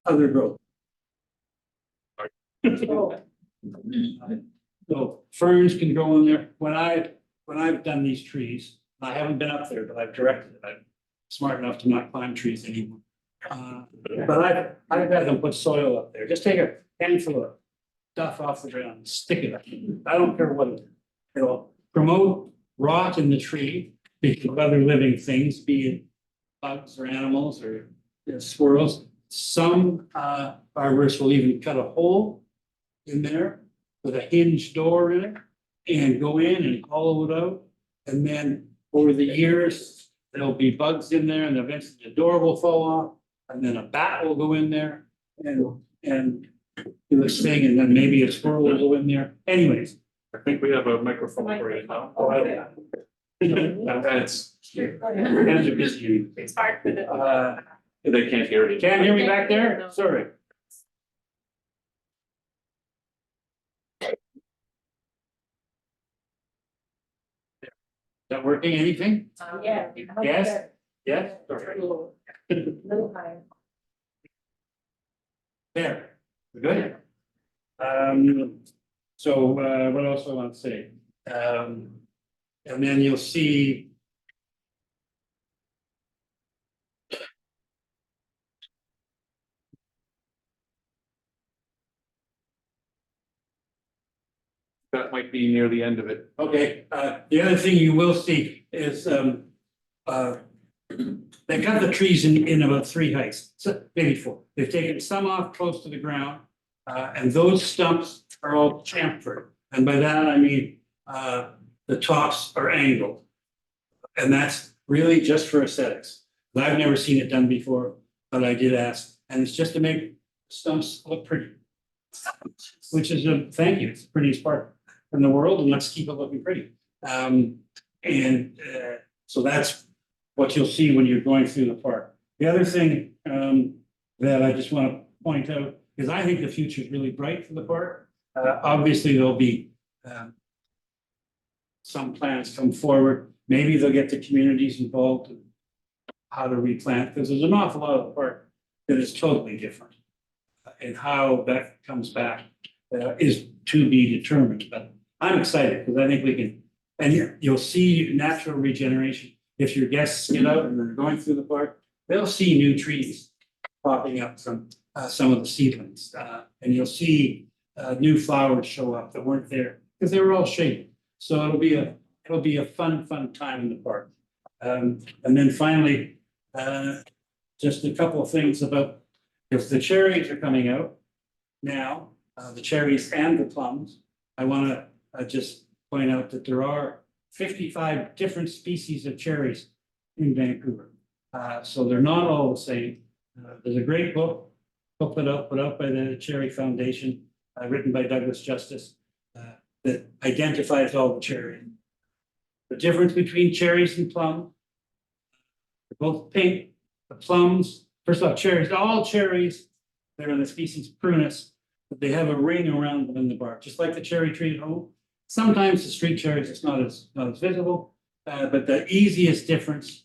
other growth. Oh, So ferns can grow in there. When I've done these trees, I haven't been up there, but I've directed it. I'm smart enough to not climb trees anymore. But I've had them put soil up there. Just take a handful of stuff off the ground, stick it up. I don't care what it is. It'll promote rot in the tree because of other living things, be it bugs or animals or squirrels. Some arborists will even cut a hole in there with a hinged door in it and go in and hollow it out. And then over the years, there'll be bugs in there and eventually the door will fall off. And then a bat will go in there and do this thing, and then maybe a squirrel will go in there. Anyways. I think we have a microphone for you now. That's, Hands are busy. it's hard for the. they can't hear you. Can't hear me back there? Sorry. Is that working? Anything? Yeah. Yes? Yes? Sorry. Little higher. There, we're good. So what else I want to say? And then you'll see. That might be near the end of it. Okay, the other thing you will see is they cut the trees in about 3 heights, so maybe 4. They've taken some off close to the ground, and those stumps are all chamfered. And by that, I mean, the tops are angled. And that's really just for aesthetics. I've never seen it done before, but I did ask, and it's just to make stumps look pretty. Which is thank you, it's the prettiest part in the world, and let's keep it looking pretty. So that's what you'll see when you're going through the park. The other thing that I just want to point out is I think the future is really bright for the park. Obviously, there'll be some plans come forward. Maybe they'll get the communities involved in how to replant, because there's an awful lot of the park that is totally different. And how that comes back is to be determined, but I'm excited because I think we can, and you'll see natural regeneration. If your guests get out and they're going through the park, they'll see new trees popping up from some of the seedlings. And you'll see new flowers show up that weren't there because they were all shaded. So it'll be a fun time in the park. And then finally, just a couple of things about if the cherries are coming out now, the cherries and the plums. I want to just point out that there are 55 different species of cherries in Vancouver. So they're not all the same. There's a great book put out by the Cherry Foundation, written by Douglas Justice, that identifies all the cherries. The difference between cherries and plum, they're both pink. The plums, first off, cherries, all cherries, they're in the species Prunus, but they have a ring around them in the bark, just like the cherry tree at home. Sometimes the street cherries, it's not as visible, but the easiest difference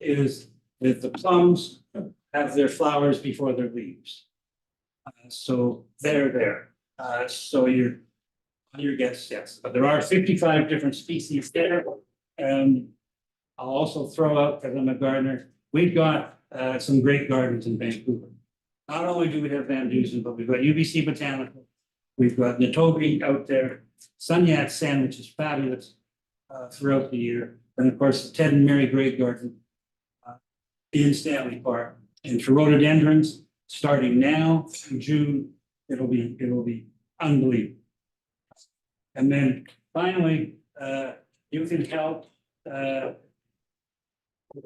is that the plums have their flowers before their leaves. So they're there. So you're on your guess, yes, but there are 55 different species there. And I'll also throw out, because I'm a gardener, we've got some great gardens in Vancouver. Not only do we have Van Dusen, but we've got UBC Botanical, we've got Natobi out there, Sunyat Sand, which is fabulous throughout the year, and of course the Ted and Mary Gray Garden in Stanley Park. And for rhododendrons, starting now through June, it'll be unbelievable. And then finally, youth and health. We're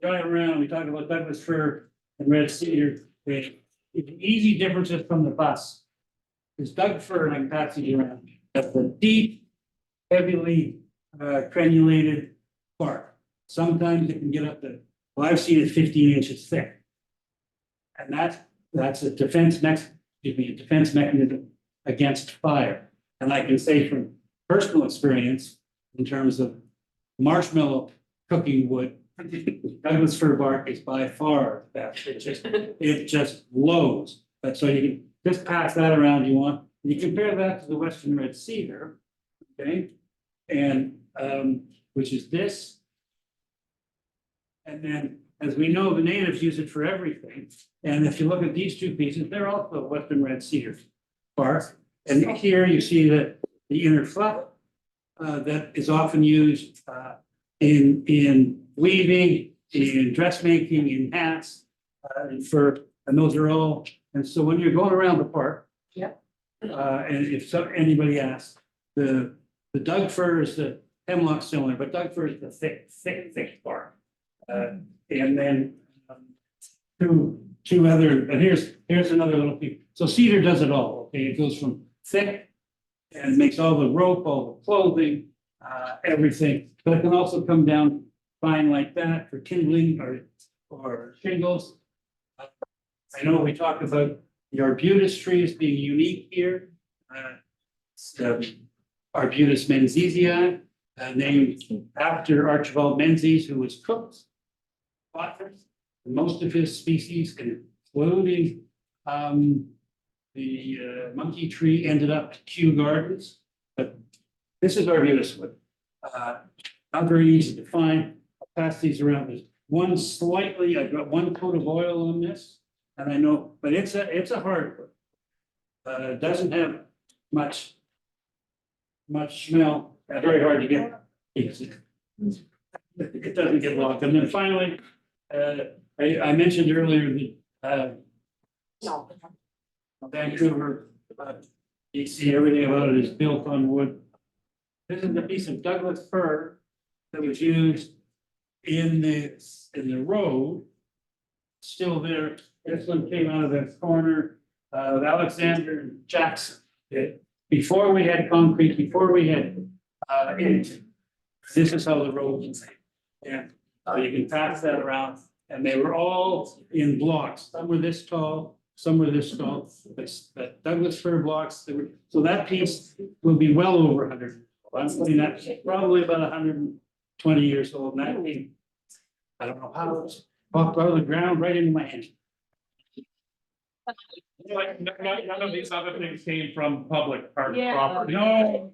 going around, we talk about Douglas fir and red cedar. The easy differences from the bus is Doug fir, and I can pass you around. That's the deep, heavily crenulated bark. Sometimes it can get up to, well, I've seen it 15 inches thick. And that's a defense mechanism against fire. And I can say from personal experience, in terms of marshmallow cooking wood, Douglas fir bark is by far the best. It just blows. But so you can just pass that around you want, you compare that to the Western red cedar, okay? And, which is this. And then, as we know, the natives use it for everything. And if you look at these two pieces, they're also Western red cedar bark. And here you see that the inner fluff that is often used in weaving, in dressmaking, in hats, and fur, and those are all. And so when you're going around the park, and if anybody asks, the Doug fir is the hemlock similar, but Doug fir is the thick bark. And then two other, and here's another little piece. So cedar does it all, okay? It goes from thick and makes all the rope, all the clothing, everything. But it can also come down fine like that for kindling or shingles. I know we talked about the arbutus trees being unique here. Arbutus menzesii, named after Archibald Menzies, who was Cook's author. Most of his species, including the monkey tree, ended up to Kew Gardens. But this is arbutus wood. Not very easy to find. I'll pass these around. There's one slightly, I've got one coat of oil on this, and I know, but it's a hardwood. It doesn't have much smell. Very hard to get. It doesn't get locked. And then finally, I mentioned earlier that Vancouver, BC, everything about it is built on wood. This is a piece of Douglas fir that was used in the road. Still there. This one came out of the corner of Alexander Jackson. Before we had concrete, before we had anything. This is how the road was made. And you can pass that around, and they were all in blocks. Some were this tall, some were this tall. But Douglas fir blocks, so that piece will be well over 100. I'm putting that probably about 120 years old. And that came, I don't know how it's popped out of the ground right into my hand. Like, none of these other things came from public property. No. No.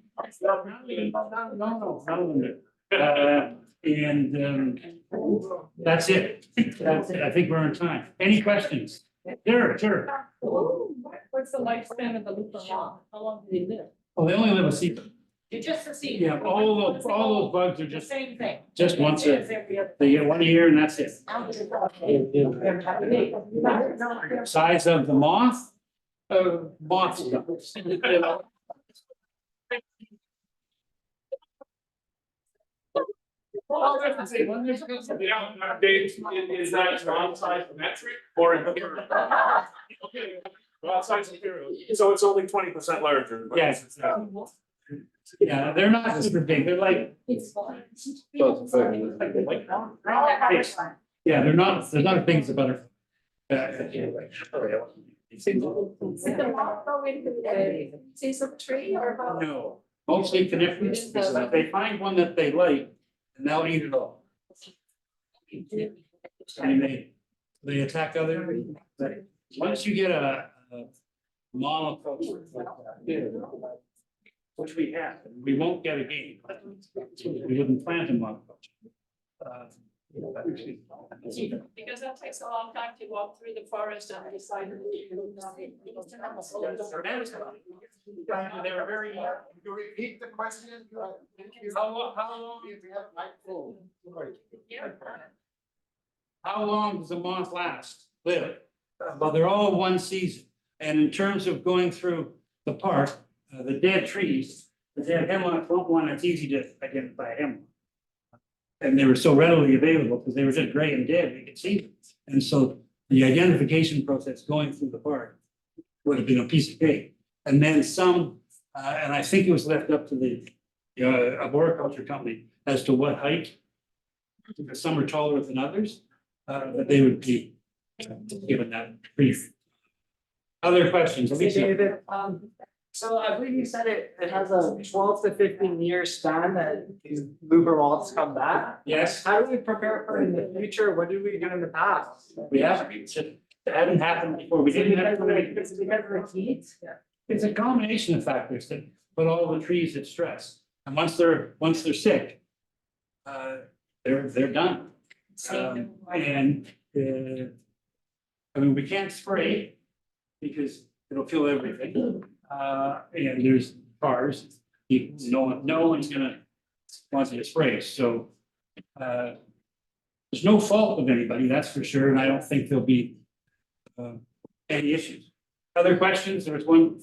And that's it. That's it. I think we're on time. Any questions? Sure. What's the lifespan of the Looper moth? How long do they live? Oh, they only live a season. You just a season. Yeah, all those bugs are The just same thing. once It's a, every other. they get 1 year and that's it. Size of the moth? Moth. Well, that's the same. Yeah, Dave, is that wrong size metric or imperial? Okay, wrong size imperial, so it's only 20% larger. but- Yes. Yeah, they're not super big. They're like, It's fine. yeah, they're not as big as a butterfly. Did the moth go into the sesame tree or how? No, mostly coniferous species. If they find one that they like, and they'll eat it all. I mean, they attack other, but once you get a monoculture, which we have, we won't get again. We wouldn't plant a monoculture. Because that takes a long time to walk through the forest and decide. They were very. You repeat the question? How long does a moth live? Well, they're all one season. And in terms of going through the park, the dead trees, the dead hemlock, one, it's easy to identify a hemlock. And they were so readily available because they were just gray and dead, you could see them. And so the identification process going through the park would have been a piece of cake. And then some, and I think it was left up to the arboriculture company as to what height. Because some are taller than others, but they would be given that brief. Other questions? David, so I believe you said it has a 12 to 15 year span that these looper moths come back. Yes, How do we prepare for it in the future? What did we do in the past? we have. That hadn't happened before. We didn't have. Is it because of the heat? Yeah. It's a combination of factors that put all the trees at stress. And once they're sick, they're done. And, I mean, we can't spray because it'll kill everything. And there's cars, no one's gonna want to spray, so. There's no fault of anybody, that's for sure, and I don't think there'll be any issues. Other questions? There was one.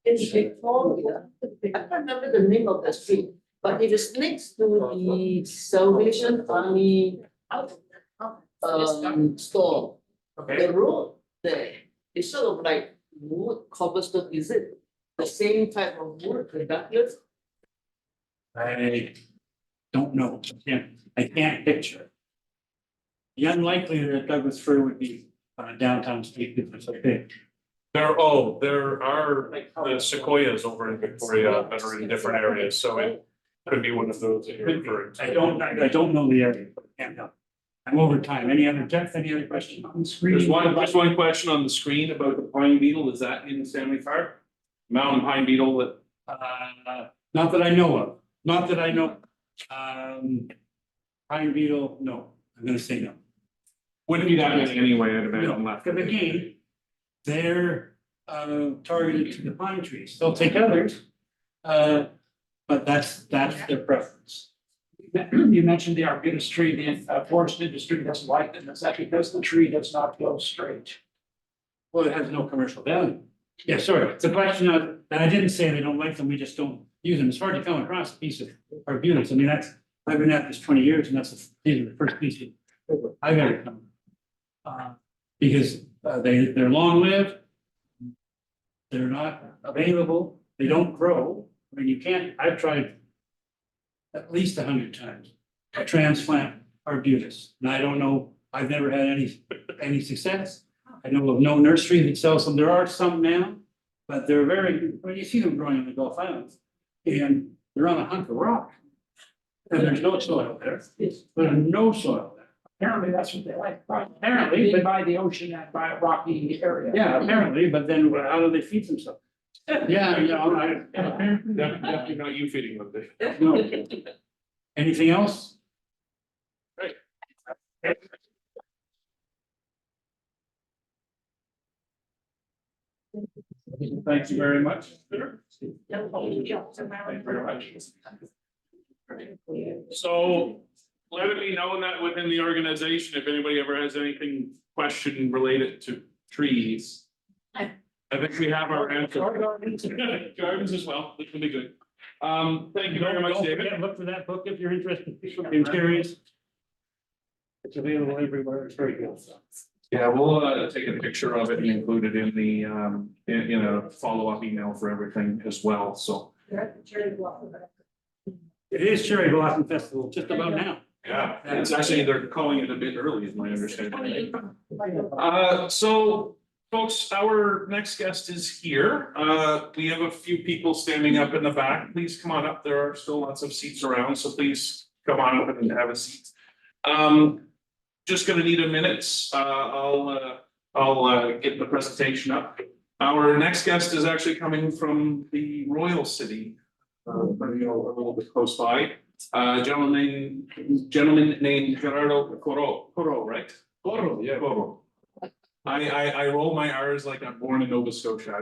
In Victoria, I can't remember the name of the street, but it is next to the Salvation Army store. Okay. The road there is sort of like wood cobblestone, is it the same type of wood, the Douglas? I don't know, I can't picture. The unlikely that Douglas fir would be on a downtown street, if it's okay. There are the sequoias over in Victoria that are in different areas, so it could be one of those that you're referring to. I don't know the area, but can't help. I'm over time. Jeff, any other question on the screen? There's one question on the screen about the pine beetle, is that in Stanley Park? Mountain pine beetle that, Not that I know of, not that I know. Pine beetle, no, I'm gonna say no. wouldn't be that many anyway, I'd imagine No, left. because again, they're targeted to the pine trees. They'll take others. But that's their preference. You mentioned the arbutus tree, the forest industry doesn't like them. Is that because the tree does not go straight? Well, it has no commercial value. Yeah, sorry, it's a question of, and I didn't say they don't like them, we just don't use them. It's hard to come across a piece of arbutus. I mean, I've been at this 20 years and these are the first pieces I've ever come. Because they're long-lived. They're not available, they don't grow. I mean, you can't, I've tried at least 100 times to transplant arbutus. And I don't know, I've never had any success. I know of no nursery that sells them. There are some now, but they're when you see them growing in the Gulf Islands, and they're on a hunk of rock. And there's no soil there. There's no soil there. Apparently, that's what they like. Apparently, Being by the ocean and by a rocky area. Yeah, apparently, but then how do they feed themselves? Yeah, Definitely not you feeding them. Dave. No. Anything else? Great. Thank you very much. Thank you very much. So let it be known that within the organization, if anybody ever has anything question related to trees. I think we have our answer. Gardens as well, which will be good. Thank you very much, Don't David. forget, look for that book if you're interested, in curious. It's available everywhere, it's very good. Yeah, we'll take a picture of it and include it in the in a follow-up email for everything as well, so. It is Cherry Blossom Festival, just about now. Yeah, it's actually, they're calling it a bit early, is my understanding. So folks, our next guest is here. We have a few people standing up in the back. Please come on up. There are still lots of seats around, so please come on up and have a seat. Just gonna need a minute. I'll get the presentation up. Our next guest is actually coming from the Royal City, a little bit close by. Gentleman named Gerardo Coro, right? Coro, yeah. Coro. I roll my R's like I'm born in Nova Scotia.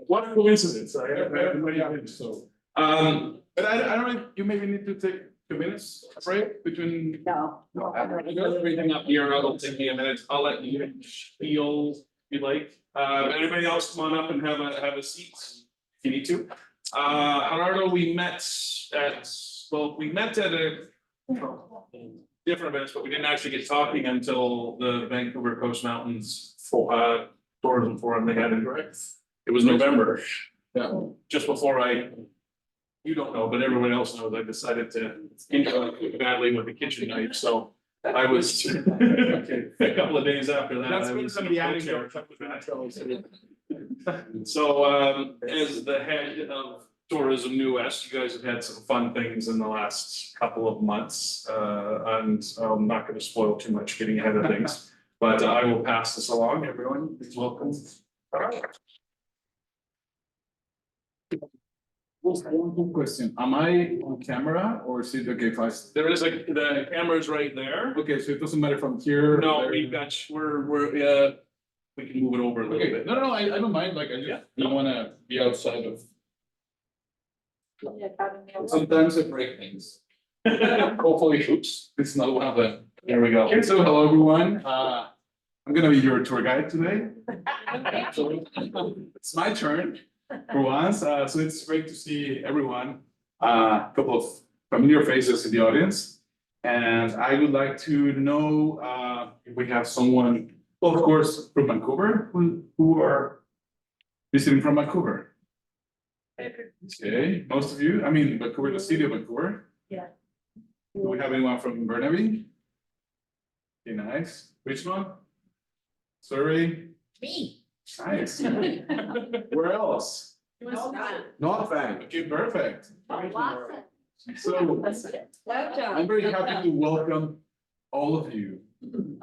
What a coincidence. I have many things, so. But I don't know, you maybe need to take 2 minutes break between. No. I got everything up here. It'll take me a minute. I'll let you spiel if you like. Anybody else come on up and have a seat if you need to. Gerardo, we met at a different events, but we didn't actually get talking until the Vancouver Coast Mountains tourism forum they had in Direct. It was November. Yeah, just before you don't know, but everyone else knows, I decided to injure badly with a kitchen knife, so I was a couple of days after that. I was in a wheelchair. So as the head of Tourism New West, you guys have had some fun things in the last couple of months, and I'm not going to spoil too much getting ahead of things. But I will pass this along, everyone is welcome. One question, am I on camera or is it okay if I? There is the camera's right there. Okay, so it doesn't matter from here. No, there. we've got, we're, we can move it over a little Okay, bit. no, I don't mind, like, I just don't wanna be outside of, sometimes I break things. Hopefully, oops, this is not one of them. There we go. Okay, so hello, everyone, I'm gonna be your tour guide today. So, it's my turn for once, so it's great to see everyone, a couple of familiar faces in the audience. And I would like to know, if we have someone, well, of course, from Vancouver, who are visiting from Vancouver. Okay, most of you, I mean, Vancouver, the city of Vancouver. Yeah. Do we have anyone from Burnaby? Okay, nice. Richmond? Surrey? Me. Nice. Where else? Not bad. Okay, perfect. Awesome. So I'm very happy to welcome all of you who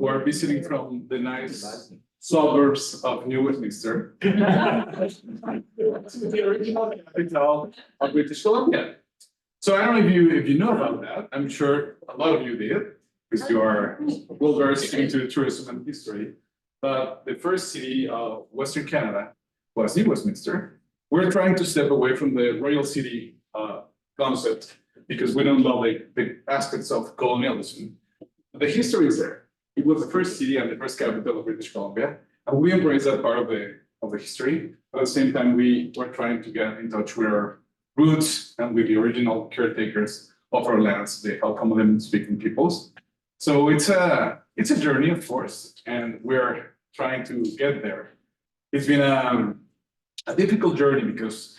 are visiting from the nice suburbs of New Westminster. The original capital of British Columbia. So I don't know if you know about that. I'm sure a lot of you did, because you are well versed into tourism and history. But the first city of Western Canada was New Westminster. We're trying to step away from the royal city concept because we don't love the aspects of colonialism. The history is there. It was the first city and the first capital of British Columbia, and we embrace that part of the history. But at the same time, we were trying to get in touch with our roots and with the original caretakers of our lands, the Alcomalim-speaking peoples. So it's a journey, of course, and we're trying to get there. It's been a difficult journey because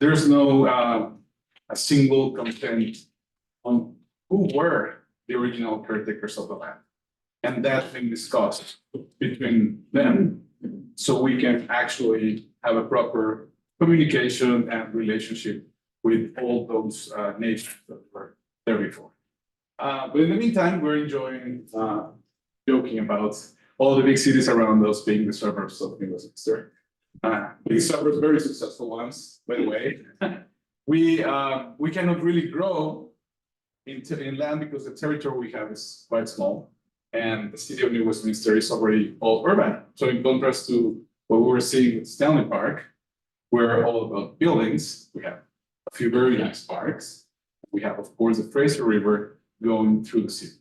there's no a single content on who were the original caretakers of the land. And that's been discussed between them, so we can actually have a proper communication and relationship with all those nations that were there before. But in the meantime, we're enjoying joking about all the big cities around us being the suburbs of New Westminster. These suburbs, very successful ones, by the way. We cannot really grow in land because the territory we have is quite small, and the city of New Westminster is already all urban. So in contrast to what we were seeing with Stanley Park, we're all about buildings. We have a few very nice parks. We have, of course, the Fraser River going through the city.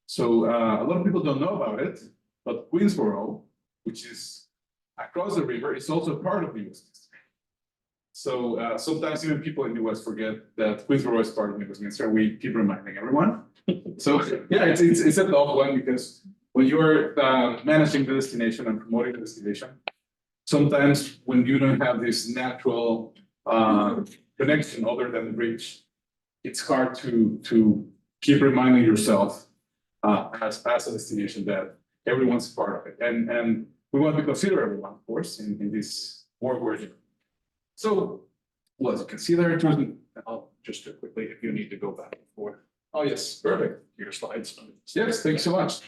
So a lot of people don't know about it, but Queensborough, which is across the river, is also part of New Westminster. So sometimes even people in the West forget that Queensborough is part of New Westminster. We keep reminding everyone. So yeah, it's a tough one because when you're managing the destination and promoting the destination, sometimes when you don't have this natural connection other than the bridge, it's hard to keep reminding yourself as a destination that everyone's part of it. And we want to consider everyone, of course, in this work we're doing. So, well, as you can see there, I'll just do it quickly if you need to go back and forth. Oh, yes, perfect. Your slides. Yes, thanks so much.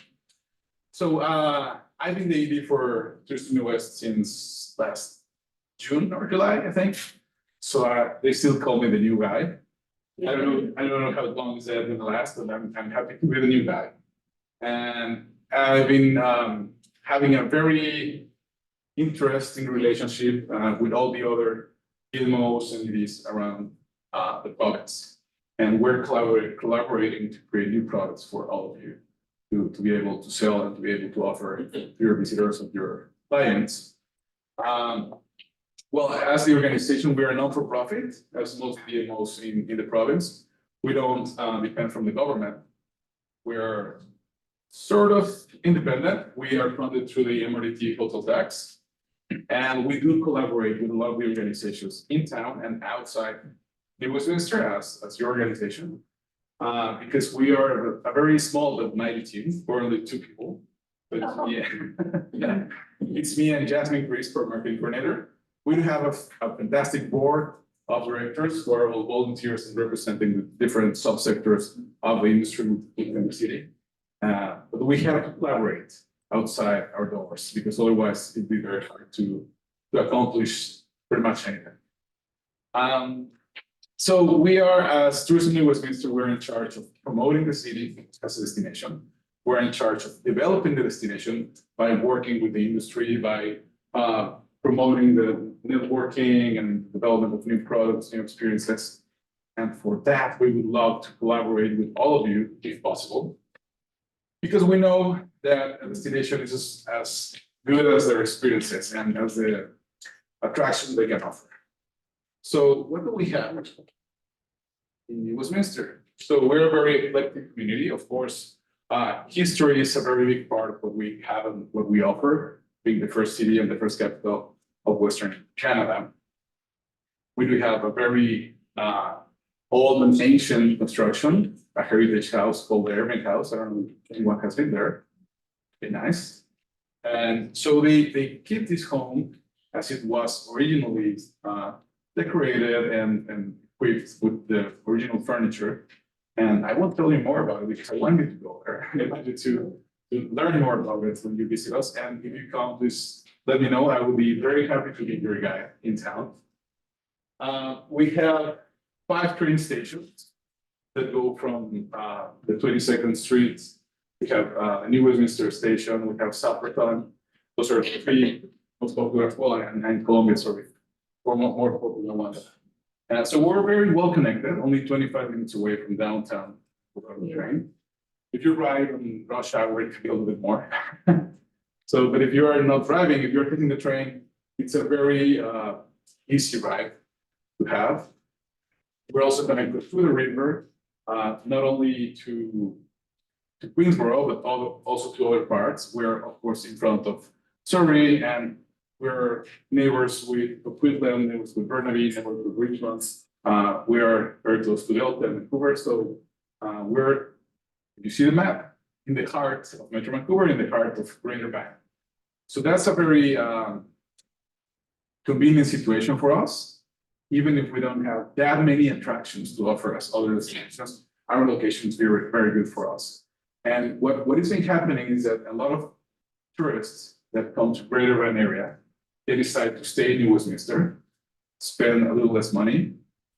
So I've been the AD for Tourism New West since last June or July, I think. So they still call me the new guy. I don't know how long is that gonna last, but I'm happy to be the new guy. And I've been having a very interesting relationship with all the other GMOs and EDs around the province. And we're collaborating to create new products for all of you to be able to sell and to be able to offer to your visitors and your clients. Well, as the organization, we are non-for-profit, as most GMOs in the province. We don't depend from the government. We're sort of independent. We are funded through the MRDT hotel tax. And we do collaborate with a lot of the organizations in town and outside New Westminster as your organization. Because we are a very small but mighty team. We're only 2 people. But yeah, it's me and Jasmine Chris for marketing coordinator. We do have a fantastic board of directors who are all volunteers and representing the different subsectors of the industry within the city. But we have to collaborate outside our doors because otherwise it'd be very hard to accomplish pretty much anything. So we are, as Tourism New Westminster, we're in charge of promoting the city as a destination. We're in charge of developing the destination by working with the industry, by promoting the networking and development of new products, new experiences. And for that, we would love to collaborate with all of you if possible. Because we know that a destination is as good as their experiences and as the attractions they can offer. So what do we have in Westminster? So we're a very eclectic community, of course. History is a very big part of what we have and what we offer, being the first city and the first capital of Western Canada. We do have a very old and ancient construction, a heritage house called the Irving House. I don't know if anyone has been there. Very nice. And so they keep this home as it was originally decorated and equipped with the original furniture. And I won't tell you more about it because I want you to go there. I want you to learn more about it when you visit us. And if you come, please let me know. I will be very happy to be your guide in town. We have 5 train stations that go from the 22nd Street. We have New Westminster Station. We have Sutherland. Those are the 3 most popular, well, and Columbia, sorry, or more popular ones. So we're very well connected, only 25 minutes away from downtown on the train. If you ride on rush hour, it can be a little bit more. So, but if you are not driving, if you're taking the train, it's a very easy ride to have. We're also connected through the river, not only to Queensboro, but also to other parts. We're of course in front of Surrey, and we're neighbors with Queensland, neighbors with Burnaby, neighbors with Richmond. We are very close to Delta and Vancouver, so we're, if you see the map, in the heart of Metro Vancouver, in the heart of Greater Bank. So that's a very convenient situation for us. Even if we don't have that many attractions to offer as other destinations, our location is very, very good for us. And what is been happening is that a lot of tourists that come to Greater Van area, they decide to stay in Westminster, spend a little less money,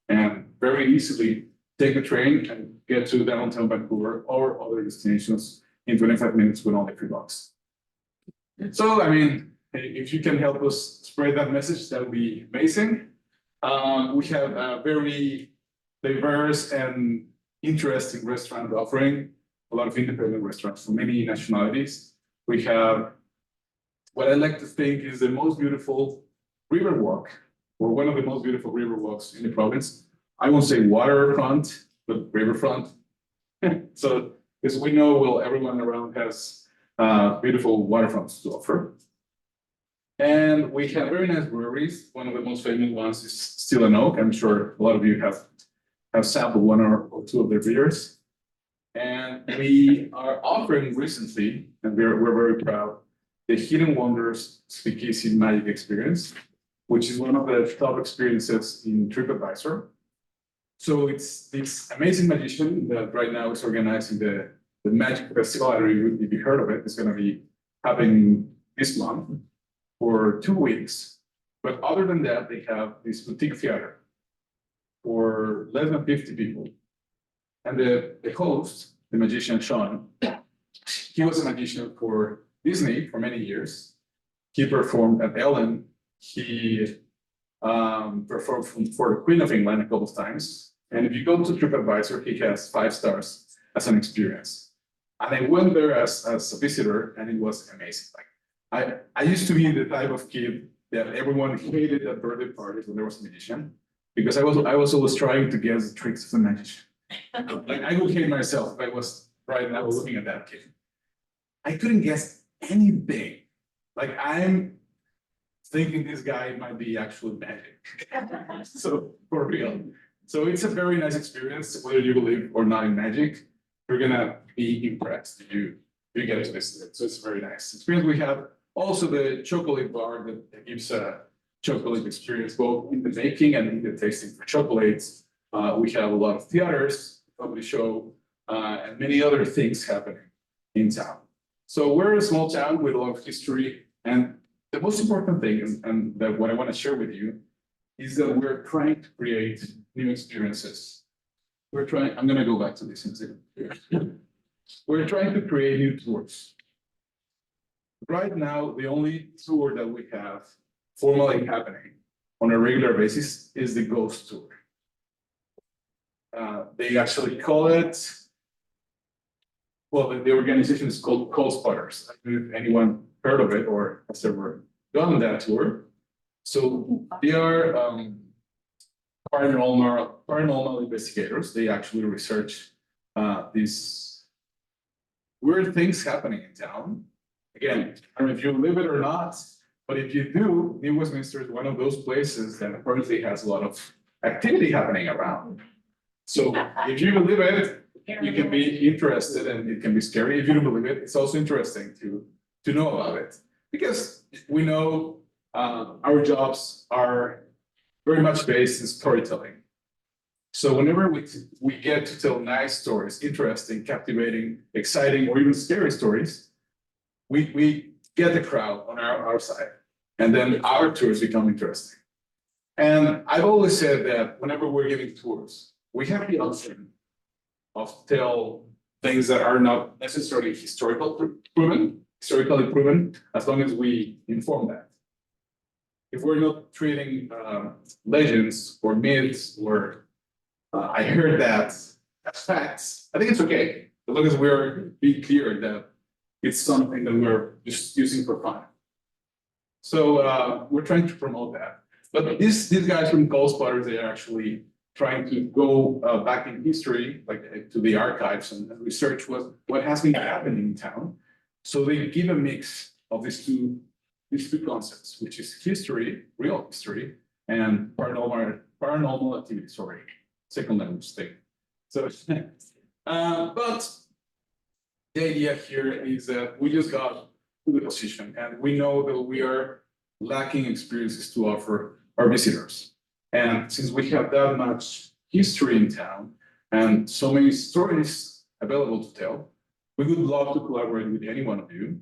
and very easily take the train and get to downtown Vancouver or other destinations in 25 minutes with only $3. So, I mean, if you can help us spread that message, that would be amazing. We have a very diverse and interesting restaurant offering, a lot of independent restaurants for many nationalities. We have what I like to think is the most beautiful river walk, or one of the most beautiful river walks in the province. I won't say waterfront, but riverfront. So, because we know, well, everyone around has beautiful waterfronts to offer. And we have very nice breweries. One of the most famous ones is Still and Oak. I'm sure a lot of you have sampled one or 2 of their beers. And we are offering recently, and we're very proud, the Hidden Wonders Speakeasy Magic Experience, which is one of the top experiences in TripAdvisor. So it's this amazing magician that right now is organizing the Magic Festival. I don't know if you heard of it. It's going to be happening this month for 2 weeks. But other than that, they have this boutique theater for less than 50 people. And the host, the magician Sean, he was a magician for Disney for many years. He performed at Ellen. He performed for the Queen of England a couple of times. And if you go to TripAdvisor, he has 5 stars as an experience. And I went there as a visitor, and it was amazing. Like I used to be the type of kid that everyone hated at birthday parties when there was a magician, because I was always trying to guess the tricks of the magician. Like I would hate myself if I was right now looking at that kid. I couldn't guess anything. Like I'm thinking this guy might be actually magic. So for real. So it's a very nice experience, whether you believe or not in magic. You're gonna be impressed if you get to visit it. So it's a very nice experience. We have also the chocolate bar that gives a chocolate experience both in the making and in the tasting for chocolates. We have a lot of theaters, comedy show, and many other things happening. in town. So we're a small town with a lot of history, and the most important thing, and that what I want to share with you, is that we're trying to create new experiences. I'm gonna go back to this in a second. We're trying to create new tours. Right now, the only tour that we have formally happening on a regular basis is the ghost tour. They actually call it, well, the organization is called Cold Spotters. I don't know if anyone heard of it or has ever gone on that tour. So they are paranormal investigators. They actually research these weird things happening in town. Again, I don't know if you live it or not, but if you do, New Westminster is one of those places that apparently has a lot of activity happening around. So if you live it, you can be interested and it can be scary. If you don't believe it, it's also interesting to know about it. Because we know our jobs are very much based in storytelling. So whenever we get to tell nice stories, interesting, captivating, exciting, or even scary stories, we get the crowd on our side. And then our tours become interesting. And I've always said that whenever we're giving tours, we have the option of tell things that are not necessarily historically proven, as long as we inform that. If we're not treating legends or myths or I heard that as facts, I think it's okay, as long as we're being clear that it's something that we're just using for fun. So we're trying to promote that. But these guys from Cold Spotters, they are actually trying to go back in history, like to the archives and research what has been happening in town. So they give a mix of these two concepts, which is history, real history, and paranormal activity, sorry, second language thing. So, but the idea here is that we just got to the position and we know that we are lacking experiences to offer our visitors. And since we have that much history in town and so many stories available to tell, we would love to collaborate with any one of you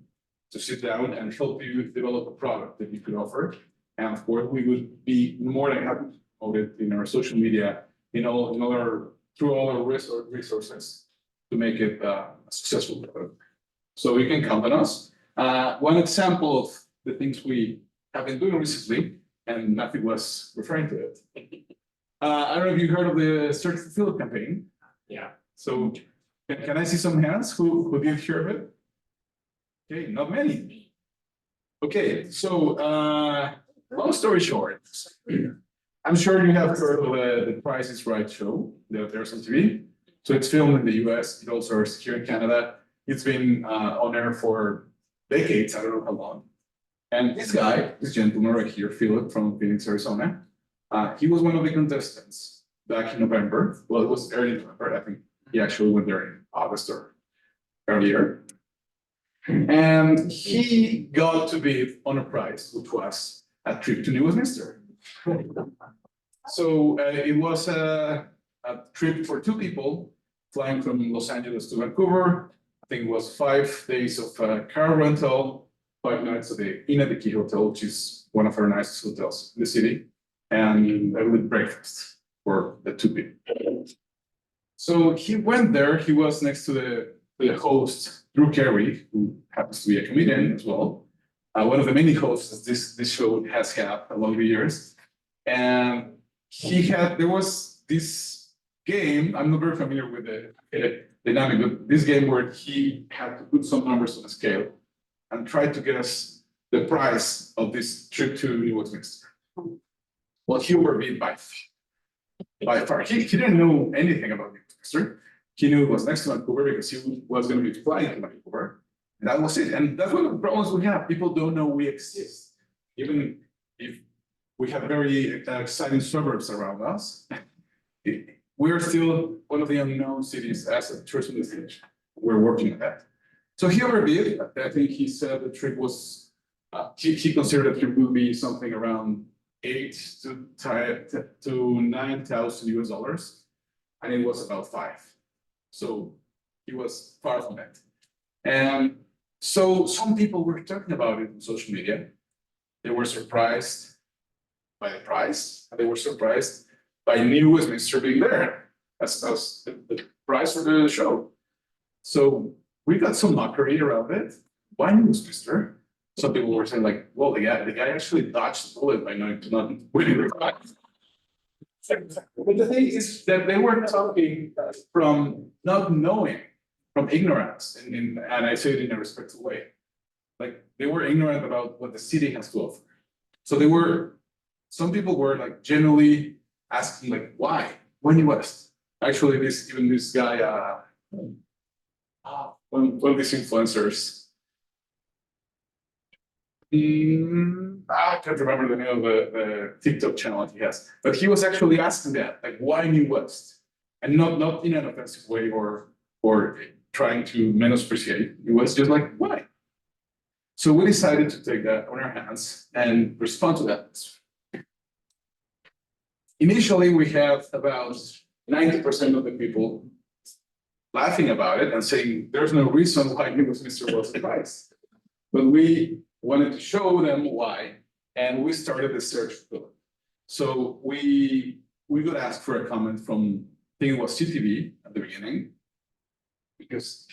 to sit down and help you develop a product that you could offer. And of course, we would be more than happy to promote it in our social media, through all our resources to make it a successful product. So you can count on us. One example of the things we have been doing recently, and Matthew was referring to it. I don't know if you heard of the Search for Philip campaign. Yeah. So can I see some hands who did hear of it? Okay, not many. Okay, so long story short, I'm sure you have heard of the Price is Right show that there's on TV. So it's filmed in the US, it also airs here in Canada. It's been on air for decades, I don't know how long. And this gentleman right here, Philip from Phoenix, Arizona, he was one of the contestants back in November. Well, it was early November, I think he actually went there in August or earlier. And he got to bid on a prize, which was a trip to New Westminster. So it was a trip for two people flying from Los Angeles to Vancouver. I think it was 5 days of car rental, 5 nights at the Inn at the Key Hotel, which is one of our nicest hotels in the city, and with breakfast for the two people. So he went there. He was next to the host, Drew Carey, who happens to be a comedian as well. One of the many hosts this show has had along the years. And there was this game, I'm not very familiar with the dynamic, but this game where he had to put some numbers on a scale and try to guess the price of this trip to New Westminster. Well, he overbid by far. He didn't know anything about New Westminster. He knew it was next to Vancouver because he was going to be flying to Vancouver. And that was it. And that's one of the problems we have. People don't know we exist. Even if we have very exciting suburbs around us, we're still one of the unknown cities as a tourism destination. We're working on that. So he overbid. I think he said the trip was, he considered the trip would be something around $8,000 to $9,000 US, and it was about 5. So he was far from it. And so some people were talking about it on social media. They were surprised by the price, and they were surprised by New Westminster being there as the price for the show. So we got some mockery around it. Why New Westminster? Some people were saying like, well, the guy actually dodged the bullet by not winning the prize. But the thing is that they were talking from not knowing, from ignorance, and I say it in a respectful way. Like they were ignorant about what the city has to offer. So some people were like genuinely asking like, why? When West? Actually, this guy, one of these influencers. I can't remember the name of the TikTok channel he has, but he was actually asking that, like, why New West? And not in an offensive way or trying to menospreciate. It was just like, why? So we decided to take that on our hands and respond to that. Initially, we have about 90% of the people laughing about it and saying there's no reason why New Westminster was surprised. But we wanted to show them why, and we started the search for it. So we got asked for a comment from, I think it was CTV at the beginning, because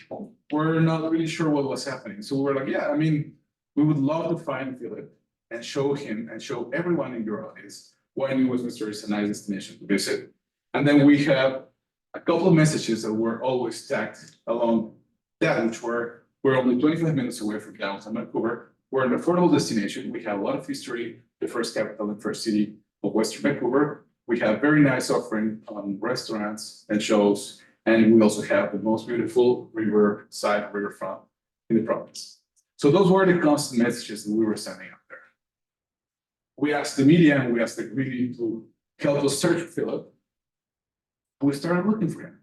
we're not really sure what was happening. So we're like, yeah, I mean, we would love to find Philip and show him and show everyone in your audience why New Westminster is a nice destination to visit. And then we have a couple of messages that were always tagged along that, which we're only 25 minutes away from downtown Vancouver. We're an affordable destination. We have a lot of history, the first capital and first city of Western Vancouver. We have very nice offering on restaurants and shows. And we also have the most beautiful riverfront in the province. So those were the constant messages that we were sending out there. We asked the media and we asked the community to help us search for Philip. We started looking for him.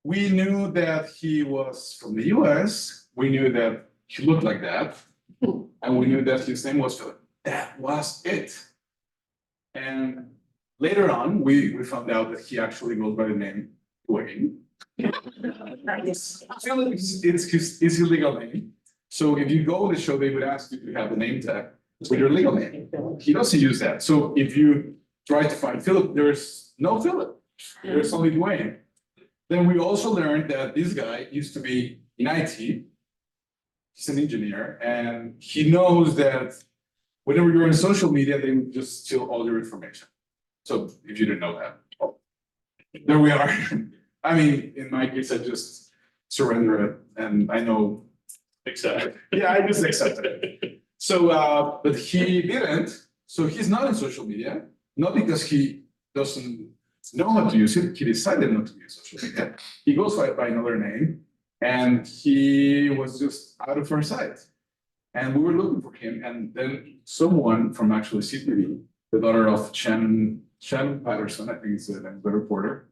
We knew that he was from the US. We knew that he looked like that. And we knew that his name was Philip. That was it. And later on, we found out that he actually goes by the name Wayne. Philip is his legal name. So if you go to the show, they would ask you to have the name tag with your legal name. He doesn't use that. So if you try to find Philip, there's no Philip. There's only Dwayne. Then we also learned that this guy used to be in IT. He's an engineer, and he knows that whenever you're in social media, they would just steal all your information. So if you didn't know that, oh, there we are. I mean, in my case, I just surrender it, and I know. Accept. Yeah, I just accepted it. So, but he didn't. So he's not in social media, not because he doesn't know how to use it. He decided not to use social media. He goes by another name, and he was just out of our sight. And we were looking for him, and then someone from actually CTV, the daughter of Shannon Patterson, I think is the reporter,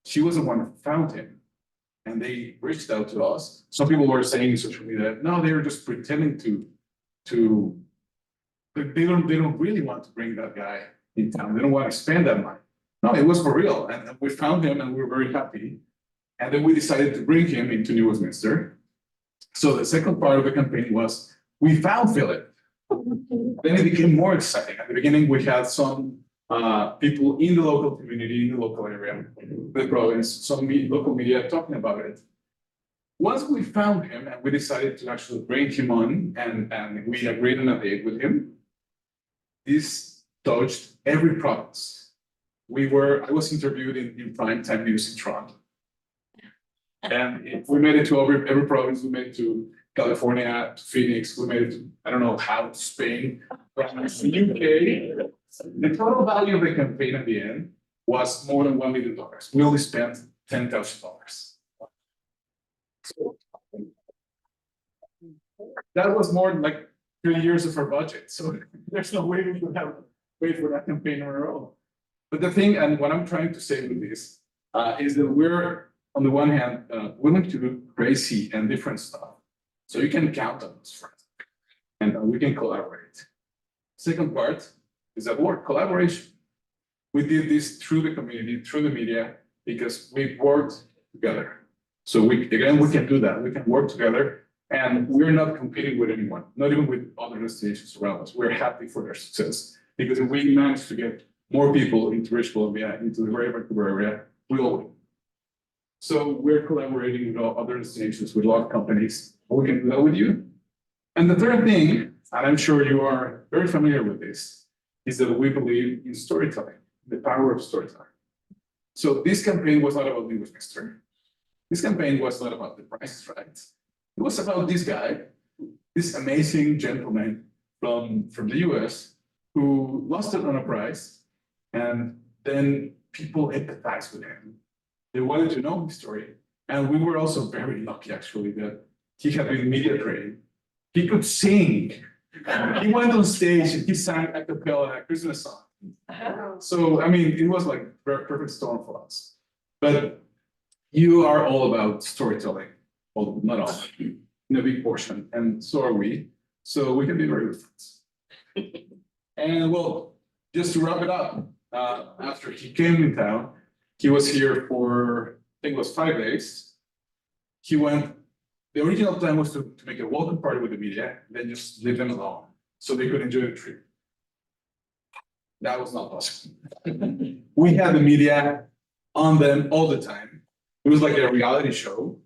she was the one who found him. And they reached out to us. Some people were saying in social media, no, they were just pretending they don't really want to bring that guy in town. They don't want to spend that money. No, it was for real. And we found him and we were very happy. And then we decided to bring him into New Westminster. So the second part of the campaign was, we found Philip. Then it became more exciting. At the beginning, we had some people in the local community, in the local area, the province, some local media talking about it. Once we found him and we decided to actually bring him on and we agreed on a date with him, this touched every province. I was interviewed in primetime news in Toronto. And we made it to every province. We made it to California, to Phoenix. We made it to, I don't know how, to Spain, France, UK. The total value of the campaign at the end was more than $1 million. We only spent $10,000. So that was more than like 3 years of our budget. So there's no way we could have paid for that campaign on our own. But the thing, and what I'm trying to say with this, is that we're, on the one hand, willing to do crazy and different stuff. So you can count on us, friends, and we can collaborate. Second part is that word, collaboration. We did this through the community, through the media, because we worked together. So we can do that. We can work together and we're not competing with anyone, not even with other destinations around us. We're happy for their success because if we manage to get more people into British Columbia, into the Greater Vancouver area, we all win. So we're collaborating with all other destinations, with a lot of companies. We can do that with you. And the third thing, and I'm sure you are very familiar with this, is that we believe in storytelling, the power of storytelling. So this campaign was not about Linguist Mixer. This campaign was not about the price, right? It was about this guy, this amazing gentleman from the US who lost it on a prize, and then people empathized with him. They wanted to know his story. And we were also very lucky, actually, that he had been media trained. He could sing. He went on stage and he sang a cappella a Christmas song. So, I mean, it was like a perfect storm for us. But you are all about storytelling. Well, not all, in a big portion, and so are we. So we can be very good friends. And well, just to wrap it up, after he came in town, he was here for, I think it was 5 days. He went, the original plan was to make a welcome party with the media, then just leave them alone so they could enjoy the trip. That was not possible. We had the media on them all the time. It was like a reality show.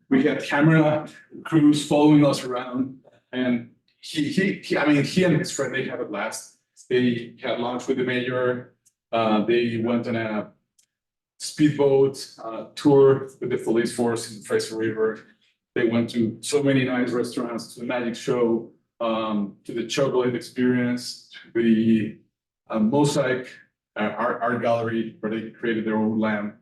We had camera crews following us around, and I mean, he and his friend, they had a blast. They had lunch with the mayor. They went on a speedboat tour with the police force in the Fraser River. They went to so many nice restaurants, to the magic show, to the chocolate experience, to the mosaic art gallery where they created their own lamp,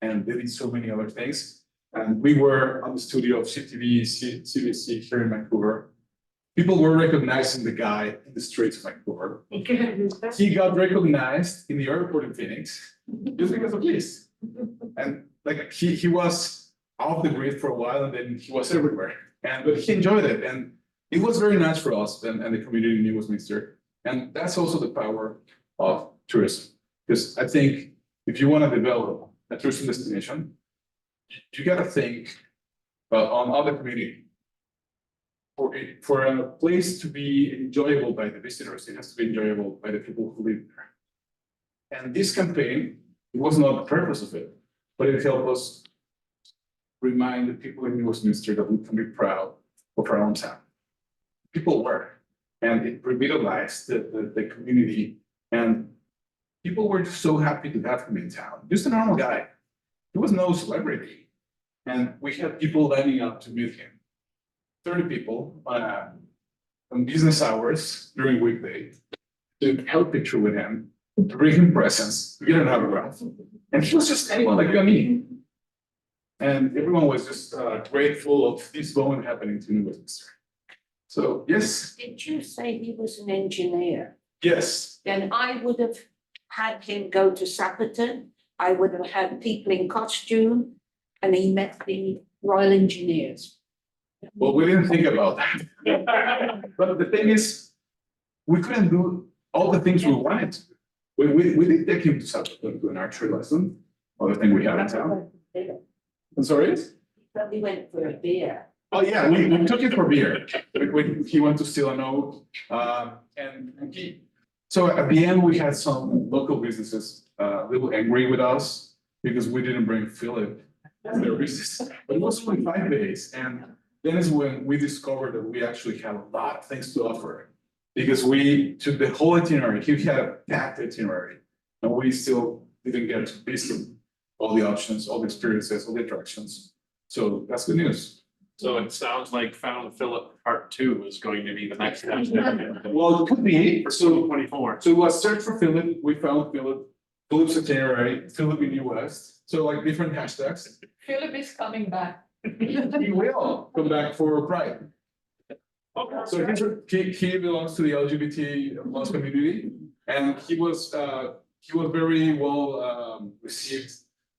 and they did so many other things. And we were on the studio of CTV, CBC here in Vancouver. People were recognizing the guy in the streets of Vancouver. He got recognized in the airport in Phoenix just because of this. And like he was off the grid for a while, and then he was everywhere. But he enjoyed it, and it was very nice for us and the community in New Westminster. And that's also the power of tourism, because I think if you want to develop a tourism destination, you got to think on other community. For a place to be enjoyable by the visitors, it has to be enjoyable by the people who live there. And this campaign, it was not the purpose of it, but it helped us remind the people in New Westminster that we can be proud of our own town. People were, and it revitalized the community, and people were just so happy to have him in town. Just a normal guy. He was no celebrity. And we had people lining up to meet him. 30 people on business hours during weekday to help picture with him, to bring him presents, to get an autograph. And he was just anyone like you and me. And everyone was just grateful of this moment happening to New Westminster. So, yes. Did you say he was an engineer? Yes. Then I would have had him go to Sapperton. I would have had people in costume, and he met the Royal Engineers. Well, we didn't think about that. But the thing is, we couldn't do all the things we wanted to do. We did take him to Sapperton to an archery lesson, other thing we have in town. I'm sorry? But we went for a beer. Oh, yeah, we took it for beer. He went to Stillano, and so at the end, we had some local businesses a little angry with us because we didn't bring Philip to their business. But it was only 5 days, and then is when we discovered that we actually had a lot of things to offer, because we took the whole itinerary. He had a packed itinerary, and we still didn't get to visit all the options, all the experiences, all the attractions. So that's good news. So it sounds like Found Philip Part 2 is going to be the next step. Well, it could be. For So 24. So it was search for Philip, we found Philip's itinerary, Philip in New West, so like different hashtags. Philip is coming back. He will come back for Pride. So he belongs to the LGBT plus community, and he was very well received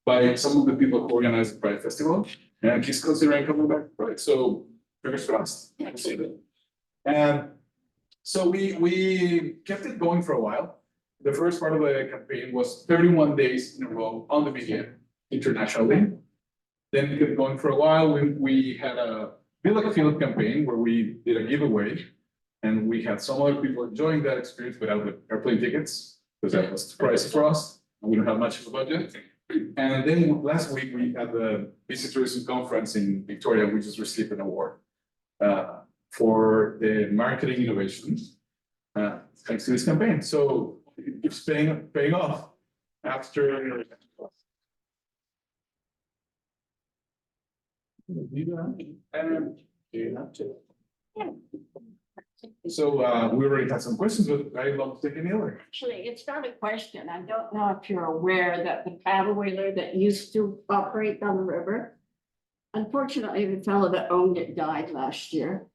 by some of the people who organized the Pride Festival, and he's considering coming back for Pride, so fingers crossed. We'll see that. And so we kept it going for a while. The first part of the campaign was 31 days in a row on the media internationally. then it kept going for a while. We had a Villa Field campaign where we did a giveaway. And we had some other people enjoying that experience without the airplane tickets, because that was pricey for us. And we don't have much of a budget. And then last week we had the Visit Tourism Conference in Victoria. We just received an award for the marketing innovations thanks to this campaign. So it keeps paying off after. So we already had some questions, but I love to take any other. Actually, it's not a question. I don't know if you're aware that the paddle whaler that used to operate on the river. Unfortunately, the fellow that owned it died last year,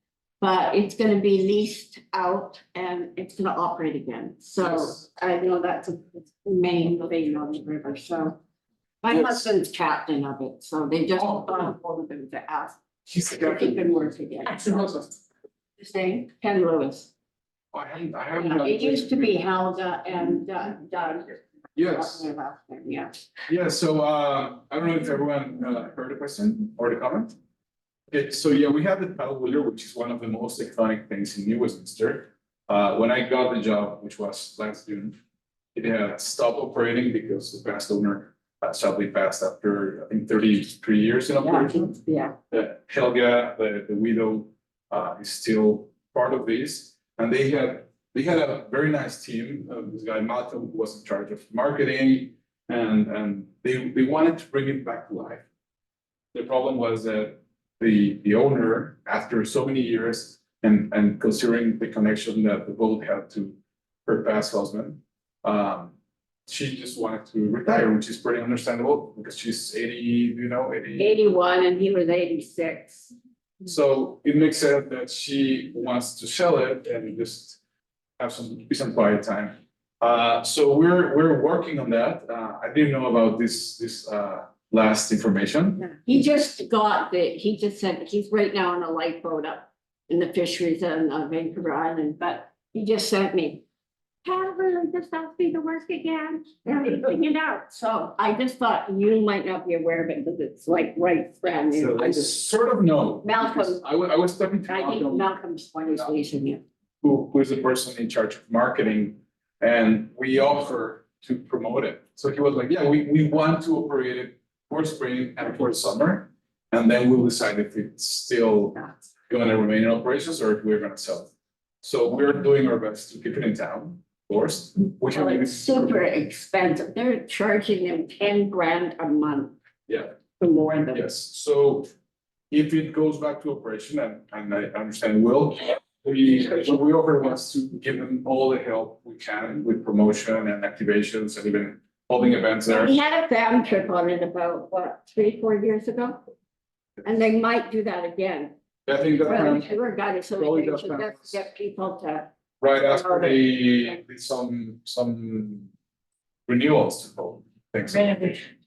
but it's gonna be leased out and it's gonna operate again. So Yes. I know that's a main thing on the river, so. My Yes. husband's captain of it, so they just Oh. got hold of him to ask He's the if he captain. can work again. His name, Ken Lewis. I haven't. It used to be Helga and Doug. Yes. Yeah. Yeah, so I don't know if everyone heard the question or the comment. Okay, so yeah, we have the paddle wheeler, which is one of the most iconic things in New Westminster. When I got the job, which was last June, it had stopped operating because the past owner sadly passed after, I think, 33 years in operation. Yeah. Helga, the widow, is still part of this, and they had a very nice team. This guy Malcolm was in charge of marketing, and they wanted to bring it back to life. The problem was that the owner, after so many years, and considering the connection that the boat had to her past husband, she just wanted to retire, which is pretty understandable because she's 80, 80. 81 and he was 86. So it makes sense that she wants to sell it and just have some quiet time. So we're working on that. I didn't know about this last information. He just said he's right now on a lifeboat up in the fisheries on Vancouver Island, but he just sent me. Paddle wheeler just asked me to work again, and he's figuring it out. So I just thought you might not be aware of it because it's like brand new. I sort of know. Malcolm. because I was talking to I think Malcolm, Malcolm's one is leasing it. who is the person in charge of marketing, and we offer to promote it. So he was like, yeah, we want to operate it for spring and for summer, and then we'll decide if it's still gonna remain in operations or if we're gonna sell it. So we're doing our best to keep it in town, of course. We Well, can it's super expensive. They're charging them 10 grand a month. Yeah. For more than. yes, so if it goes back to operation, and I understand will, what we offer was to give them all the help we can with promotion and activations and even holding events there. We had a fam trip on it about, 3-4 years ago? And they might do that again. I think that Well, tour guide Probably association, does that. let's get people to, right after they did some renewals to call things,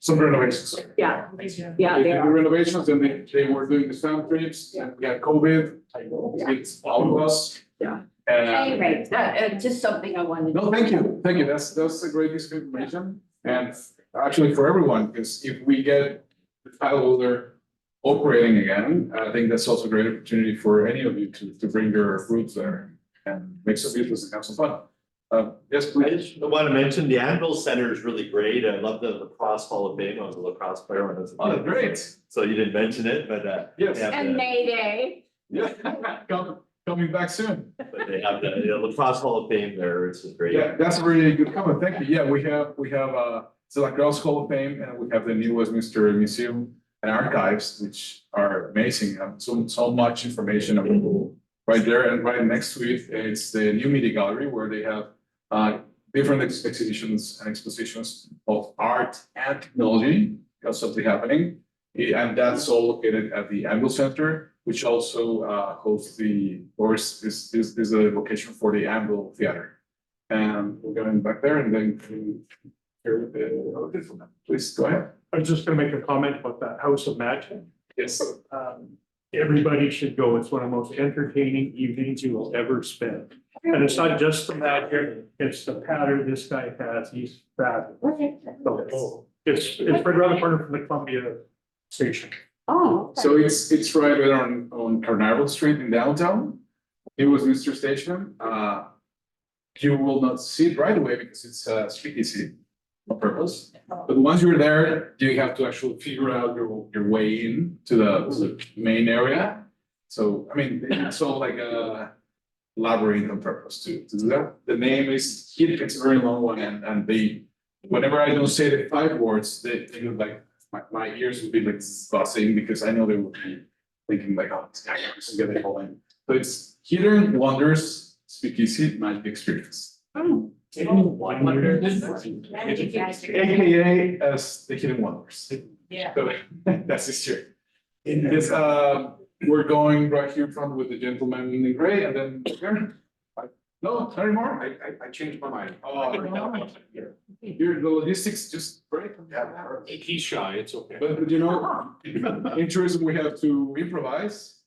some renovations. yeah, They yeah, did they the are. renovations and they were doing the fam trips and we had COVID. It's all of us. Yeah. And Anyway, that, just something I wanted. no, thank you, that's a great piece of information. And actually for everyone, because if we get the paddle holder operating again, I think that's also a great opportunity for any of you to bring your roots there and make some business and have some fun. Yes, I please. just want to mention the Anvil Center is really great. I love the lacrosse hall of fame. I was a lacrosse player when I was a Oh, kid. great. So you didn't mention it, but Yes. they have And the- May Day. Yeah, coming back soon. but they have the lacrosse hall of fame there, which is great. Yeah, that's a really good comment. Thank you. Yeah, we have it's the Lacrosse Hall of Fame and we have the New Westminster Museum and Archives, which are amazing. So much information available right there, and right next to it, it's the new media gallery where they have different exhibitions and expositions of art and technology. Got something happening, and that's all located at the Anvil Center, which also hosts is a location for the Anvil Theater. And we're going back there and then hear the please go ahead. I was just gonna make a comment about that House of Magic. Yes. Everybody should go. It's one of the most entertaining evenings you will ever spend. And it's not just the magic, it's the pattern this guy has. He's fabulous. So, it's right around the corner from the Columbia station. Oh, okay. So it's right there on Carnival Street in downtown. It was Mr. Station. You will not see it right away because it's speakeasy on purpose. But once you're there, you have to actually figure out your way in to the main area. So, I mean, it's all like a labyrinth on purpose to do that. The name is, it's a very long one and they, whenever I don't say the 5 words, they look like, my ears would be like buzzing because I know they would be thinking like, oh, this guy is gonna get it all in. So it's Hidden Wonders Speakeasy Magic Experience. AKA as the Hidden Wonders. Yeah. So that's his shirt. It's, we're going right here in front with the gentleman in gray and then here. No, not anymore. I changed my mind. Oh, here, the logistics just break. He's shy, it's okay. But you know, in tourism, we have to improvise.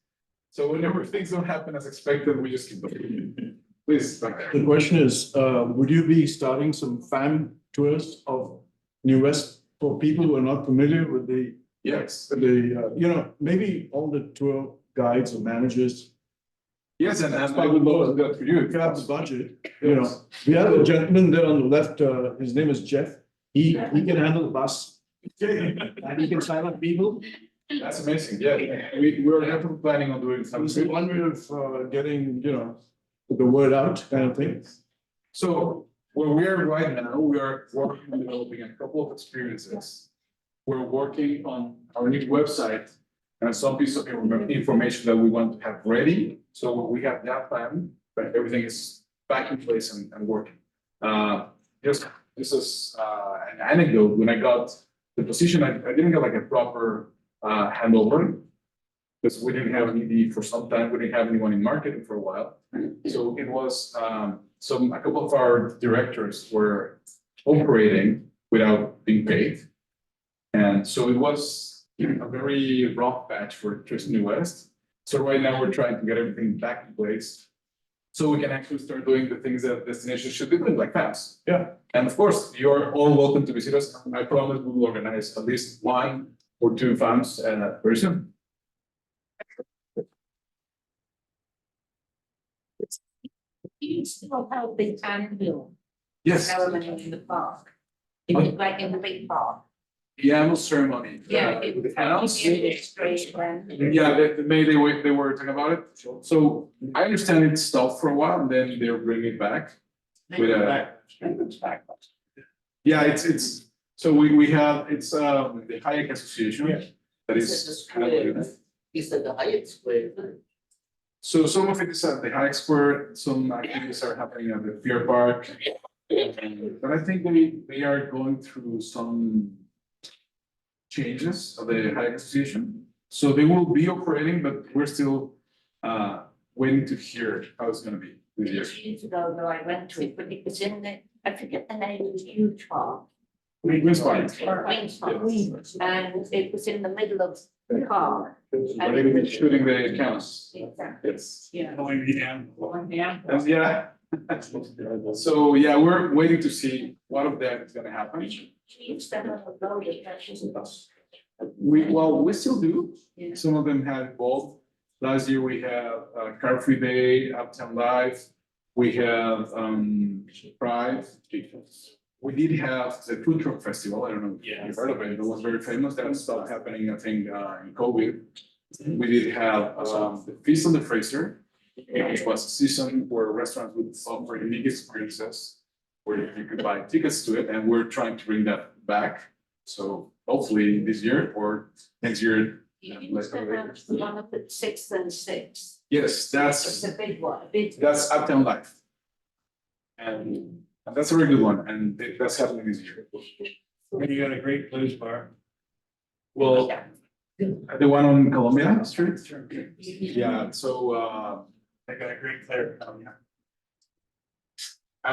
So whenever things don't happen as expected, we just keep going. Please, back there. The question is, would you be starting some fan tours of New West for people who are not familiar with Yes. maybe all the tour guides or managers, Yes, and I would love that for you. if you have the budget, we have a gentleman there on the left, his name is Jeff. He can handle the bus and he can sign up people. That's amazing. Yeah, we're definitely planning on doing It's something. one way of getting, the word out kind of thing. So where we are right now, we are working on developing a couple of experiences. We're working on our new website and some piece of information that we want to have ready. So when we have that plan, but everything is back in place and working. This is an anecdote. When I got the position, I didn't get like a proper handover because we didn't have an ED for some time. We didn't have anyone in marketing for a while. So it was a couple of our directors were operating without being paid. And so it was a very rough patch for Tourism New West. So right now we're trying to get everything back in place. So we can actually start doing the things that destinations should be doing, like FAMs. Yeah. And of course, you're all welcome to visit us. I promise we will organize at least 1 or 2 FAMs very soon. You still have the annual Yes, ceremony in the park. Like in the big park. the annual ceremony. Yeah. With the It annals. was great when. Yeah, they were talking about it. So I understand it stopped for a while and then they're bringing it back. With Yeah, it's, so we have, it's the Hayek Association. That is kind of. Is that the Hyatt Square? So some of it is at the Hayek Square, some activities are happening at the Pier Park. But I think they are going through some changes of the Hayek Association. So they will be operating, but we're still waiting to hear how it's gonna be this year. Years ago, though, I went to it, but it was in the, I forget the name, it was huge park. Queen's Park. Queen's Park. And it was in the middle of the park. Are they gonna be shooting the counts? Exactly. Yes. Yeah. Going down. Yeah. So, yeah, we're waiting to see what of that is gonna happen. Chiefs that have a road attractions. We still do. Yeah. Some of them have both. Last year we have Car Free Day, Uptown Live. We have Pride. We did have the food truck festival. I don't know if you've heard of it. It was very famous. That stopped happening, I think, in COVID. We did have the Feast on the Fraser, which was a season where restaurants would offer unique experiences where you could buy tickets to it, and we're trying to bring that back. So hopefully this year or next year. You used to have the one up at 6th and 6th. Yes, It's that's a big one, a big. that's Uptown Life. And that's a very good one, and that's happening this year. And you got a great blues bar. Well, the one on Columbia Street? Yeah, so They got a great player.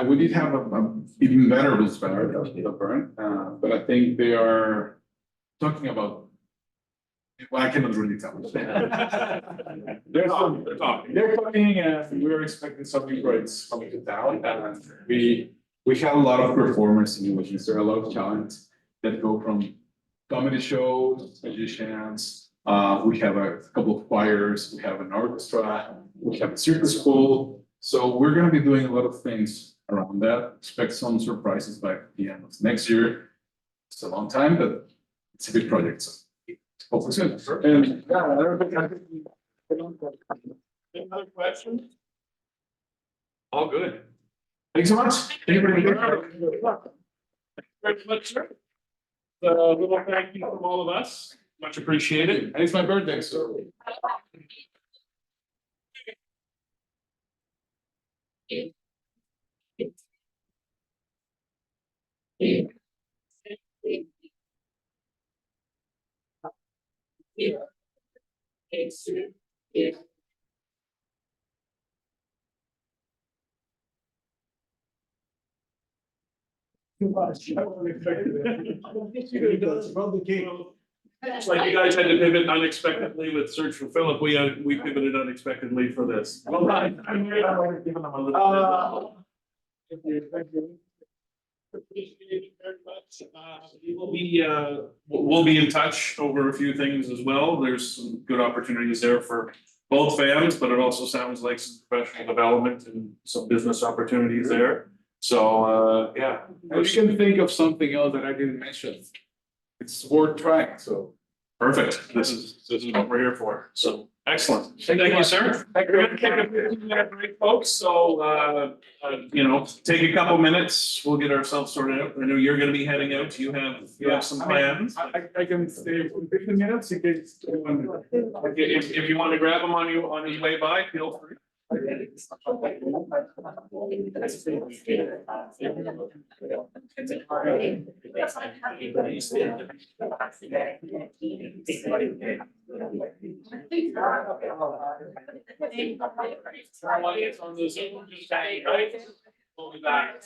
we did have a even better blues bar, the Burn, but I think they are talking about. Well, I cannot really tell. They're talking, and we're expecting some new breaks coming to town, and we have a lot of performers in New Orleans. There are a lot of talent that go from comedy shows, magicians. We have a couple of choirs, we have an orchestra, we have a circus school. So we're gonna be doing a lot of things around that. Expect some surprises by the end of next year. It's a long time, but it's a big project, so hopefully soon. And yeah, I don't think Any other questions? All good. Thanks so much. Thank you very much, sir. A little thank you from all of us. Much appreciated. And it's my birthday, so. It's like you guys had to pivot unexpectedly with search for Philip. We pivoted unexpectedly for this. Well, I'm giving them a little. Thank you. Appreciate it very much. We'll be in touch over a few things as well. There's some good opportunities there for both fans, but it also sounds like some professional development and some business opportunities there. So, yeah. If you can think of something else that I didn't mention, it's worth trying, so. Perfect. This is what we're here for. So excellent. Thank you, sir. We're gonna take a 15-minute break, folks. So, take a couple minutes. We'll get ourselves sorted out. I know you're gonna be heading out. You have some plans. I can stay for 15 minutes in case. If you want to grab them on your way by, feel free. On the Zoom, just hang tight. We'll be back.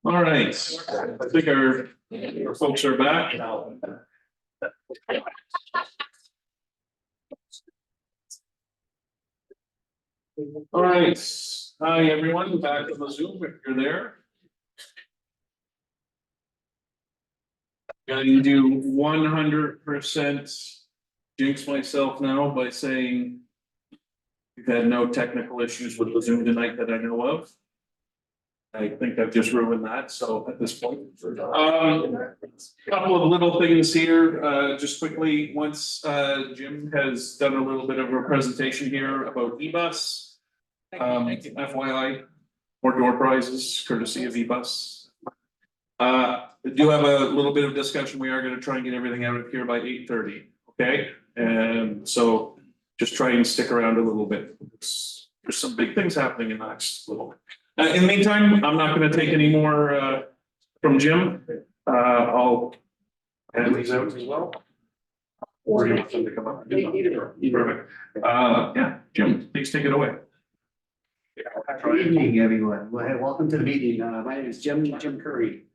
All right, I think our folks are back. All right, hi everyone, back on the Zoom if you're there. Going to do 100% jinx myself now by saying we've had no technical issues with the Zoom tonight that I know of. I think I've just ruined that, so at this point. Couple of little things here, just quickly, once Jim has done a little bit of a presentation here about eBus. FYI, more door prizes courtesy of eBus. We do have a little bit of discussion. We are going to try and get everything out of here by 8:30. Okay, and so just try and stick around a little bit. There's some big things happening in the next little bit. In the meantime, I'm not going to take any more from Jim. I'll hand these out as well. Or do you want them to come up? Either. Perfect. Yeah, Jim, please take it away. Good evening, everyone. Well, welcome to the meeting. My name is Jim Curry.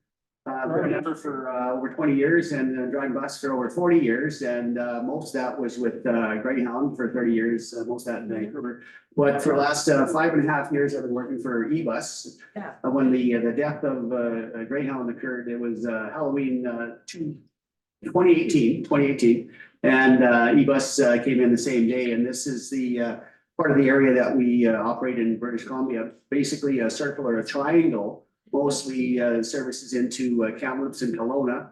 I've been a member for over 20 years and driving bus for over 40 years. And most of that was with Greyhound for 30 years, most of that in Vancouver. But for the last 5.5 years, I've been working for eBus. When the death of Greyhound occurred, it was Halloween 2018. And eBus came in the same day. And this is the part of the area that we operate in British Columbia, basically a circle or a triangle. Mostly services into Kamloops and Kelowna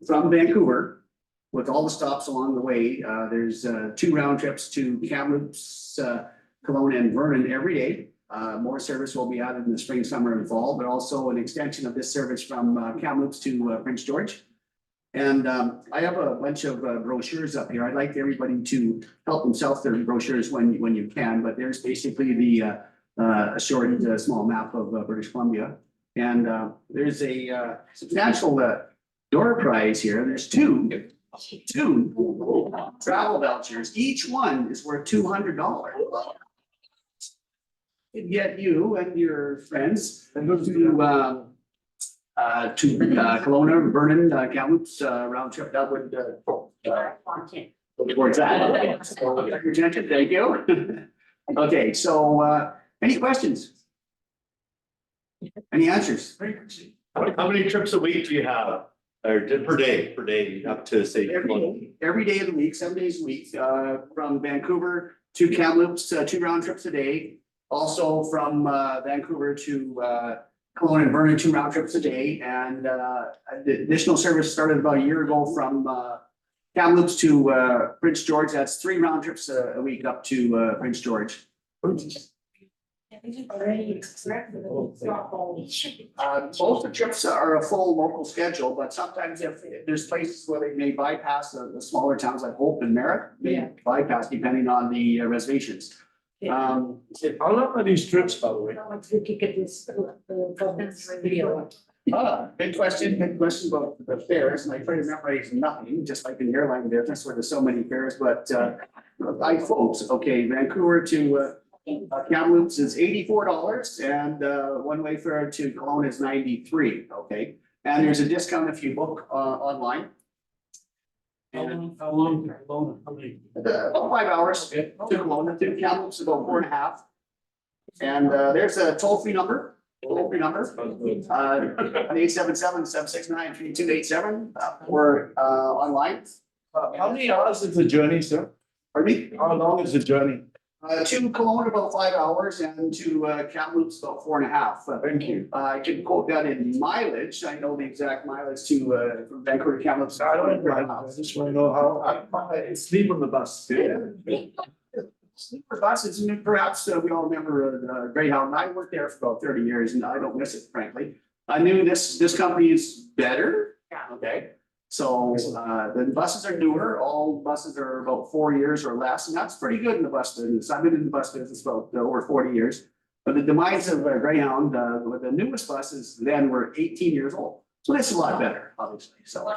from Vancouver with all the stops along the way. There's 2 round trips to Kamloops, Kelowna and Vernon every day. More service will be added in the spring, summer and fall, but also an extension of this service from Kamloops to Prince George. And I have a bunch of brochures up here. I'd like everybody to help themselves their brochures when you can, but there's basically the a short, small map of British Columbia. And there's a substantial door prize here. There's two travel vouchers. Each one is worth $200. Could get you and your friends to Kelowna, Vernon, Kamloops round trip. That would towards that. Thank you. Okay, so any questions? Any answers? How many trips a week do you have? Or per day, up to say? Every day of the week, 7 days a week, from Vancouver to Kamloops, 2 round trips a day. Also from Vancouver to Kelowna and Vernon, 2 round trips a day. And additional service started about a year ago from Kamloops to Prince George. That's 3 round trips a week up to Prince George. Most of the trips are a full local schedule, but sometimes if there's places where they may bypass the smaller towns like Hope and Merritt, they bypass depending on the reservations. How long are these trips, by the way? Good question about the fares, and I try to memorize nothing, just like in the airline business where there's so many fares, but folks, okay, Vancouver to Kamloops is $84 and one-way fare to Kelowna is $93, okay? And there's a discount if you book online. How long? How many? About 5 hours to Kelowna, to Kamloops about 4.5. And there's a toll-free number, 877-769-3287 or online. How many hours is the journey, sir? Pardon me? How long is the journey? To Kelowna about 5 hours and to Kamloops about 4.5. Thank you. I can quote that in mileage. I know the exact mileage to from Vancouver to Kamloops. I don't drive. I just want to know how I sleep on the bus. Sleeper buses, and perhaps we all remember Greyhound. I worked there for about 30 years and I don't miss it, frankly. I knew this company is better. Okay. So the buses are newer. All buses are about 4 years or less, and that's pretty good in the bus business. I've been in the bus business about over 40 years. But the demise of Greyhound, the newest buses then were 18 years old. So that's a lot better, obviously, so.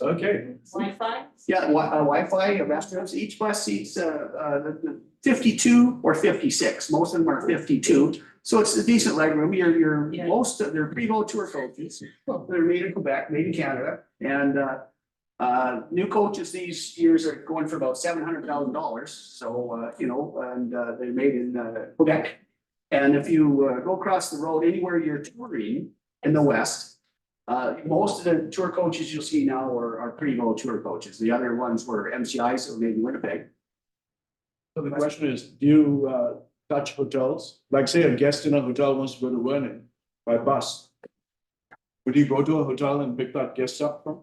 Okay. Wi-Fi? Yeah, Wi-Fi, restrooms, each bus seats, the 52 or 56, most of them are 52. So it's a decent legroom, Yeah. most of, they're Primo tour coaches, they're made in Quebec, made in Canada, and, new coaches these years are going for about $700,000, so, and, they're made in, Quebec. And if you, go across the road, anywhere you're touring in the west, most of the tour coaches you'll see now are Primo tour coaches. The other ones were MCIs, so maybe Winnipeg. So the question is, do you touch hotels? Like say a guest in a hotel wants to go to Vernon by bus. Would you go to a hotel and pick that guest up from?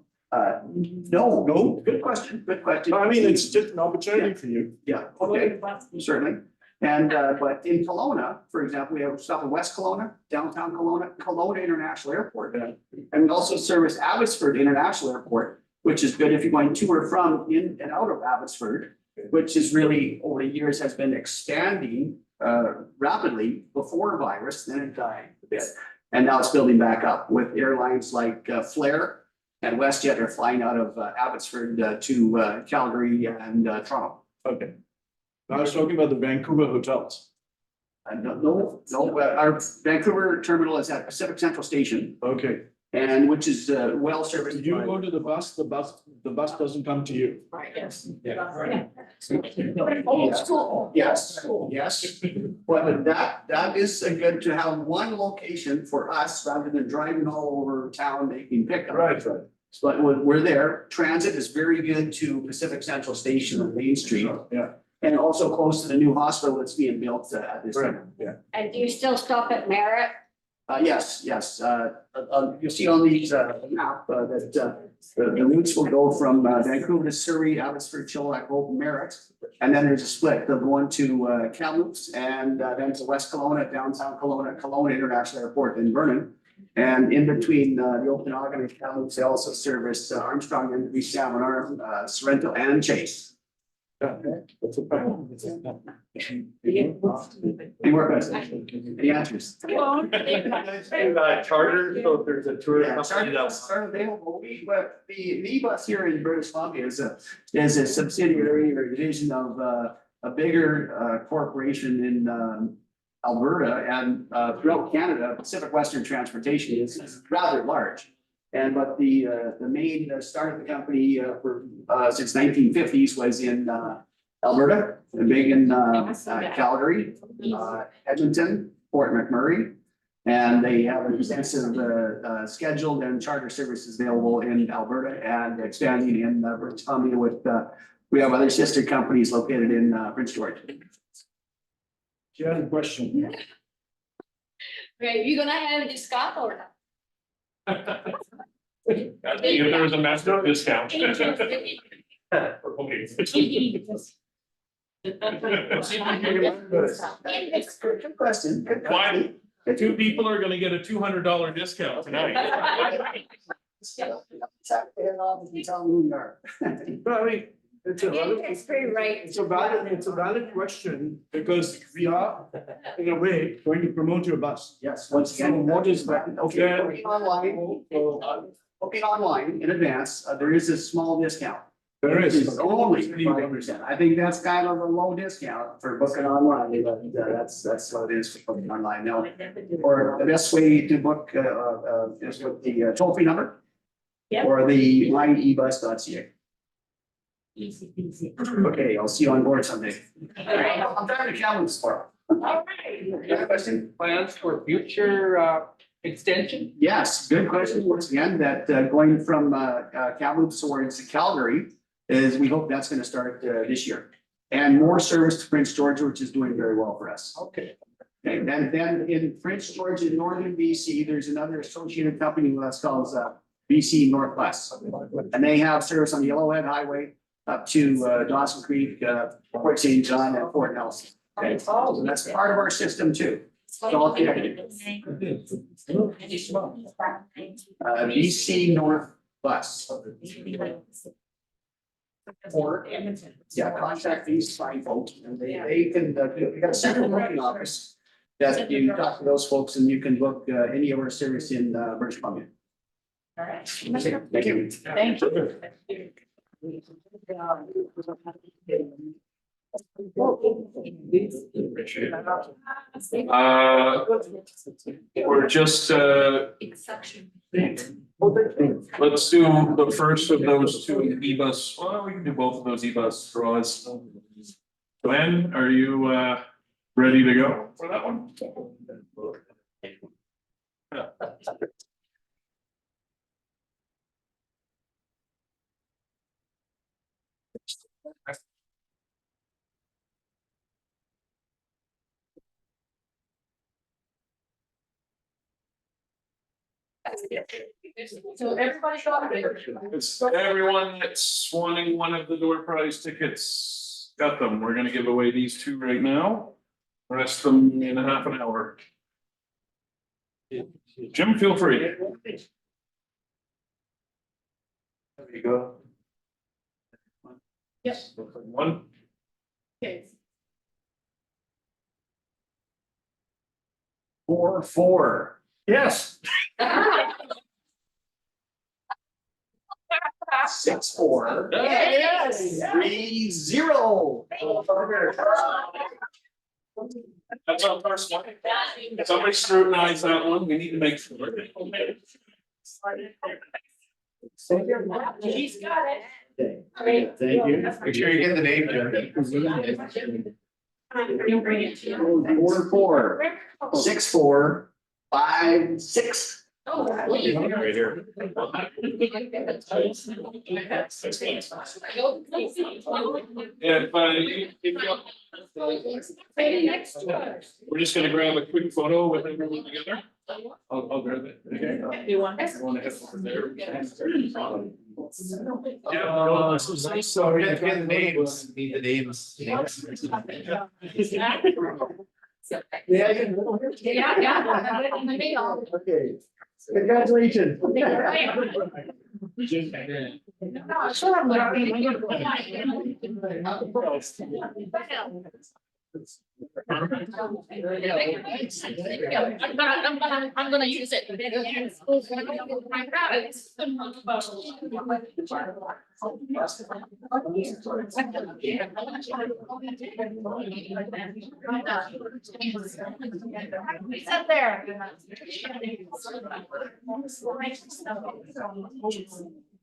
No, good question, good question. I mean, it's just an opportunity for you. Yeah, okay, certainly. And, but in Kelowna, for example, we have stuff in West Kelowna, downtown Kelowna, Kelowna International Airport. And we also service Abbotsford International Airport, which is good if you're going to or from in and out of Abbotsford, which is really over the years has been expanding rapidly before virus, then it died a bit. And now it's building back up with airlines like Flair and WestJet are flying out of Abbotsford to Calgary and Toronto. Okay. I was talking about the Vancouver hotels. No, our Vancouver terminal is at Pacific Central Station, Okay. and which is well serviced. You go to the bus doesn't come to you. Right, yes. Old school. Yes, yes. But that is good to have one location for us rather than driving all over town making pickups. Right. But we're there. Transit is very good to Pacific Central Station on Main Street. Yeah. And also close to the new hospital that's being built at this time. Yeah. And do you still stop at Merritt? Yes, you'll see on these map that the routes will go from Vancouver to Surrey, Abbotsford, Chilliwack, Hope, Merritt. And then there's a split, they'll go into Kamloops and then to West Kelowna, downtown Kelowna, Kelowna International Airport in Vernon. And in between the Okanagan and Kamloops, they also service Armstrong and Salmon Arm, Sorrento and Chase. That's a problem. Any more questions? Any answers? Charter, so if there's a tour Yeah, company charters that's. are available. But the bus here in British Columbia is a subsidiary or division of a bigger corporation in Alberta and throughout Canada. Pacific Western Transportation is rather large. And but the main start of the company for since 1950s was in Alberta, and big in Calgary, Edmonton, Fort McMurray. And they have an extensive scheduled and charter services available in Alberta and expanding in British Columbia with we have other sister companies located in Prince George. You had a question? Right, you gonna have a discount or not? If there was a massive discount. Good question. Good Why? question. Two people are gonna get a $200 discount tonight. Exactly, and all you tell them who you are. But I mean, it's a valid, That's pretty right. it's a valid question because we are, in a way, going to promote your bus. Yes, once again, what is that? Okay, booking online in advance, there is a small discount. There is. It's only 5%. I think that's kind of a low discount for booking online, but that's what it is for booking online now. Or the best way to book is with the toll free number. Yeah. Or the myebus.ca. Easy, easy. Okay, I'll see you on board someday. All right. I'm driving to Kamloops tomorrow. All right. You have a question? Plans for future extension? Yes, good question. Once again, that going from Kamloops towards Calgary is, we hope that's gonna start this year. And more service to Prince George, which is doing very well for us. Okay. Okay, and then in Prince George in northern BC, there's another associated company with us called BC Northwest. And they have service on the Yellowhead Highway up to Dawson Creek, Fort St. John and Fort Nelson. Okay, so that's part of our system too. It's all connected. BC North Bus. Or, yeah, contact these fine folks and they can, we got a central booking office. That you talk to those folks and you can book any of our service in British Columbia. All right. Thank you. Thank you. Appreciate it. We're just, Exception. let's do the first of those two E-bus, well, we can do both of those E-bus draws. Glenn, are you ready to go for that one? So everybody got it. It's everyone that's wanting one of the door prize tickets, got them. We're gonna give away these two right now. Rest them in half an hour. Jim, feel free. There you go. Yes. One, Okay. 4-4. Yes. 6-4. Yes. 3-0. that's our first one. Somebody scrutinize that one. We need to make sure. He's got it. Thank you. Make sure you get the name, Jeremy. You'll bring it to you. 4-4, 6-4, 5-6. Oh, Right here. If Next one. we're just gonna grab a quick photo with everyone together. I'll grab it. Okay. You want this? I wanna head over there. So we have to get the names. Need the names. Yeah. Yeah. In the middle. Okay. Congratulations. No, sure, I'm I'm gonna use it. Sit there.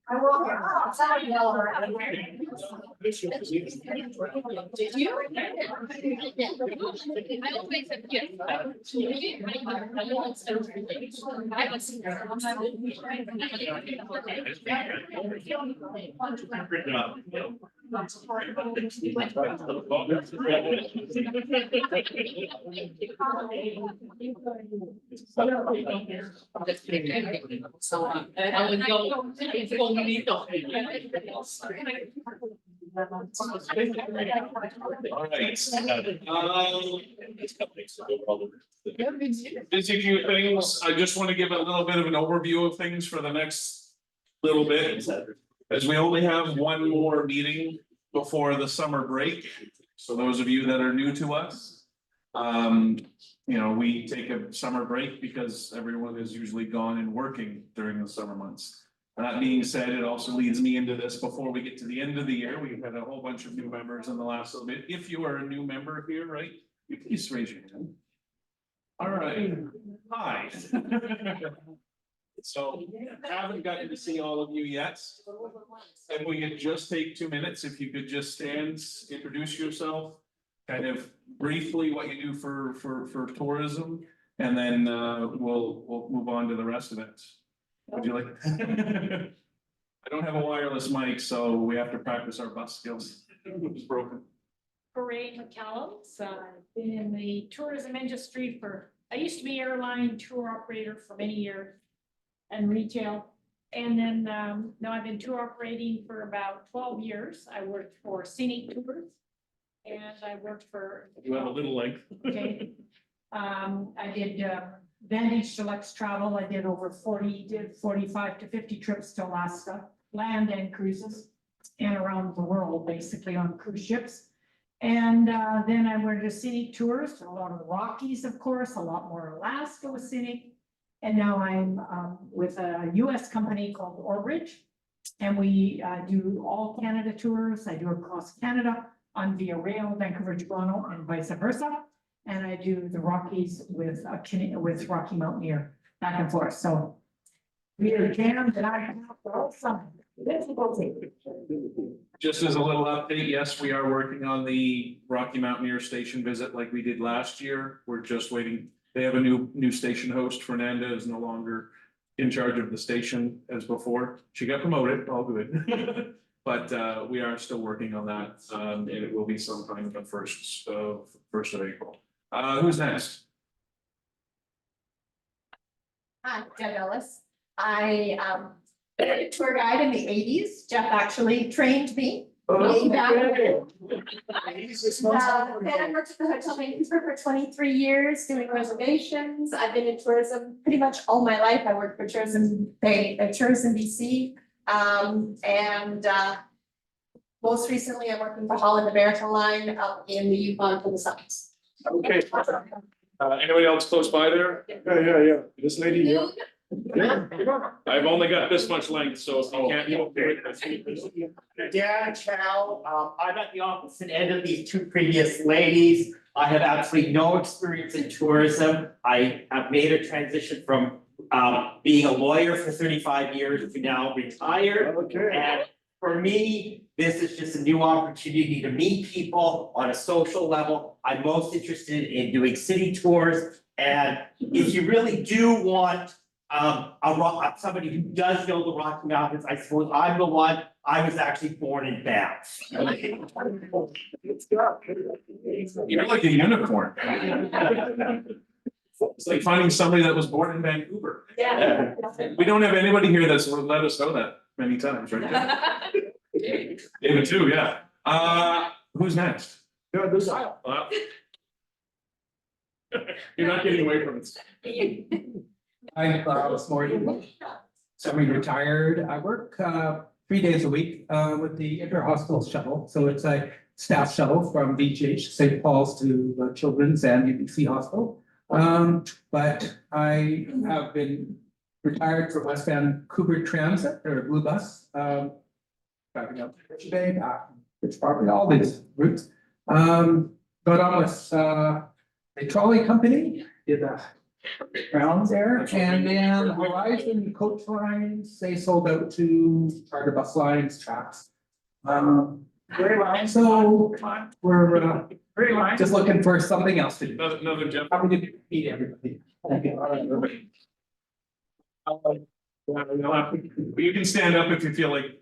I will. Did you? I always said yes. I was. So I would go, it's going to be done. All right. Busy few things. I just want to give a little bit of an overview of things for the next little bit. As we only have one more meeting before the summer break. So those of you that are new to us, you know, we take a summer break because everyone is usually gone and working during the summer months. That being said, it also leads me into this before we get to the end of the year. We've had a whole bunch of new members in the last little bit. If you are a new member here, right, you please raise your hand. All right, hi. So haven't gotten to see all of you yet. And we could just take 2 minutes, if you could just stand, introduce yourself, kind of briefly what you do for tourism, and then we'll move on to the rest of it. Would you like? I don't have a wireless mic, so we have to practice our bus skills. It's broken. Parade McCallum, so I've been in the tourism industry I used to be airline tour operator for many years and retail. And then now I've been tour operating for about 12 years. I worked for Scenic Tours and I worked for. You have a little length. Okay. I did Vantage Deluxe Travel. I did over 45 to 50 trips to Alaska, land and cruises, and around the world, basically on cruise ships. And then I went to Scenic Tours, a lot of the Rockies, of course, a lot more Alaska with Scenic. And now I'm with a US company called Orbridge. And we do all Canada tours. I do across Canada on Via Rail, Vancouver, Toronto, and vice versa. And I do the Rockies with Rocky Mountaineer back and forth. So we are jammed and I have all summer. Just as a little update, yes, we are working on the Rocky Mountaineer station visit like we did last year. We're just waiting. They have a new station host. Fernanda is no longer in charge of the station as before. She got promoted, all good. But we are still working on that, and it will be sometime the first of April. Who's next? Hi, Deb Ellis. I been a tour guide in the eighties. Jeff actually trained me. Way back. Then I worked at the Hotel Vancouver for 23 years doing reservations. I've been in tourism pretty much all my life. I worked for Tourism BC. Most recently, I'm working for Holland American Line up in the Yukon for the Summits. Okay. Anybody else close by there? Yeah. This lady here. I've only got this much length, so if you can't, okay. Dan Chow, I'm at the opposite end of these two previous ladies. I have absolutely no experience in tourism. I have made a transition from being a lawyer for 35 years to now retired. Okay. And for me, this is just a new opportunity to meet people on a social level. I'm most interested in doing city tours. And if you really do want somebody who does know the Rocky Mountains, I suppose I'm the one. I was actually born in Banff. You're like a unicorn. It's like finding somebody that was born in Vancouver. Yeah. We don't have anybody here that's let us know that many times, right? David too, yeah. Who's next? Yeah, this. You're not getting away from it. I'm Morgan, semi-retired. I work 3 days a week with the inter-hospital shuttle. So it's a staff shuttle from VGH, St. Paul's to Children's and UBC Hospital. But I have been retired from West Vancouver Transit or Blue Bus. Driving up to Rich Bay, back to Rich Property, all these routes. Got on with a trolley company, did a rounds there, and then Horizon Coach Lines, they sold out to charter bus lines, tracks. So we're just looking for something else to do. Another Jeff. I'm gonna meet everybody. You can stand up if you feel like.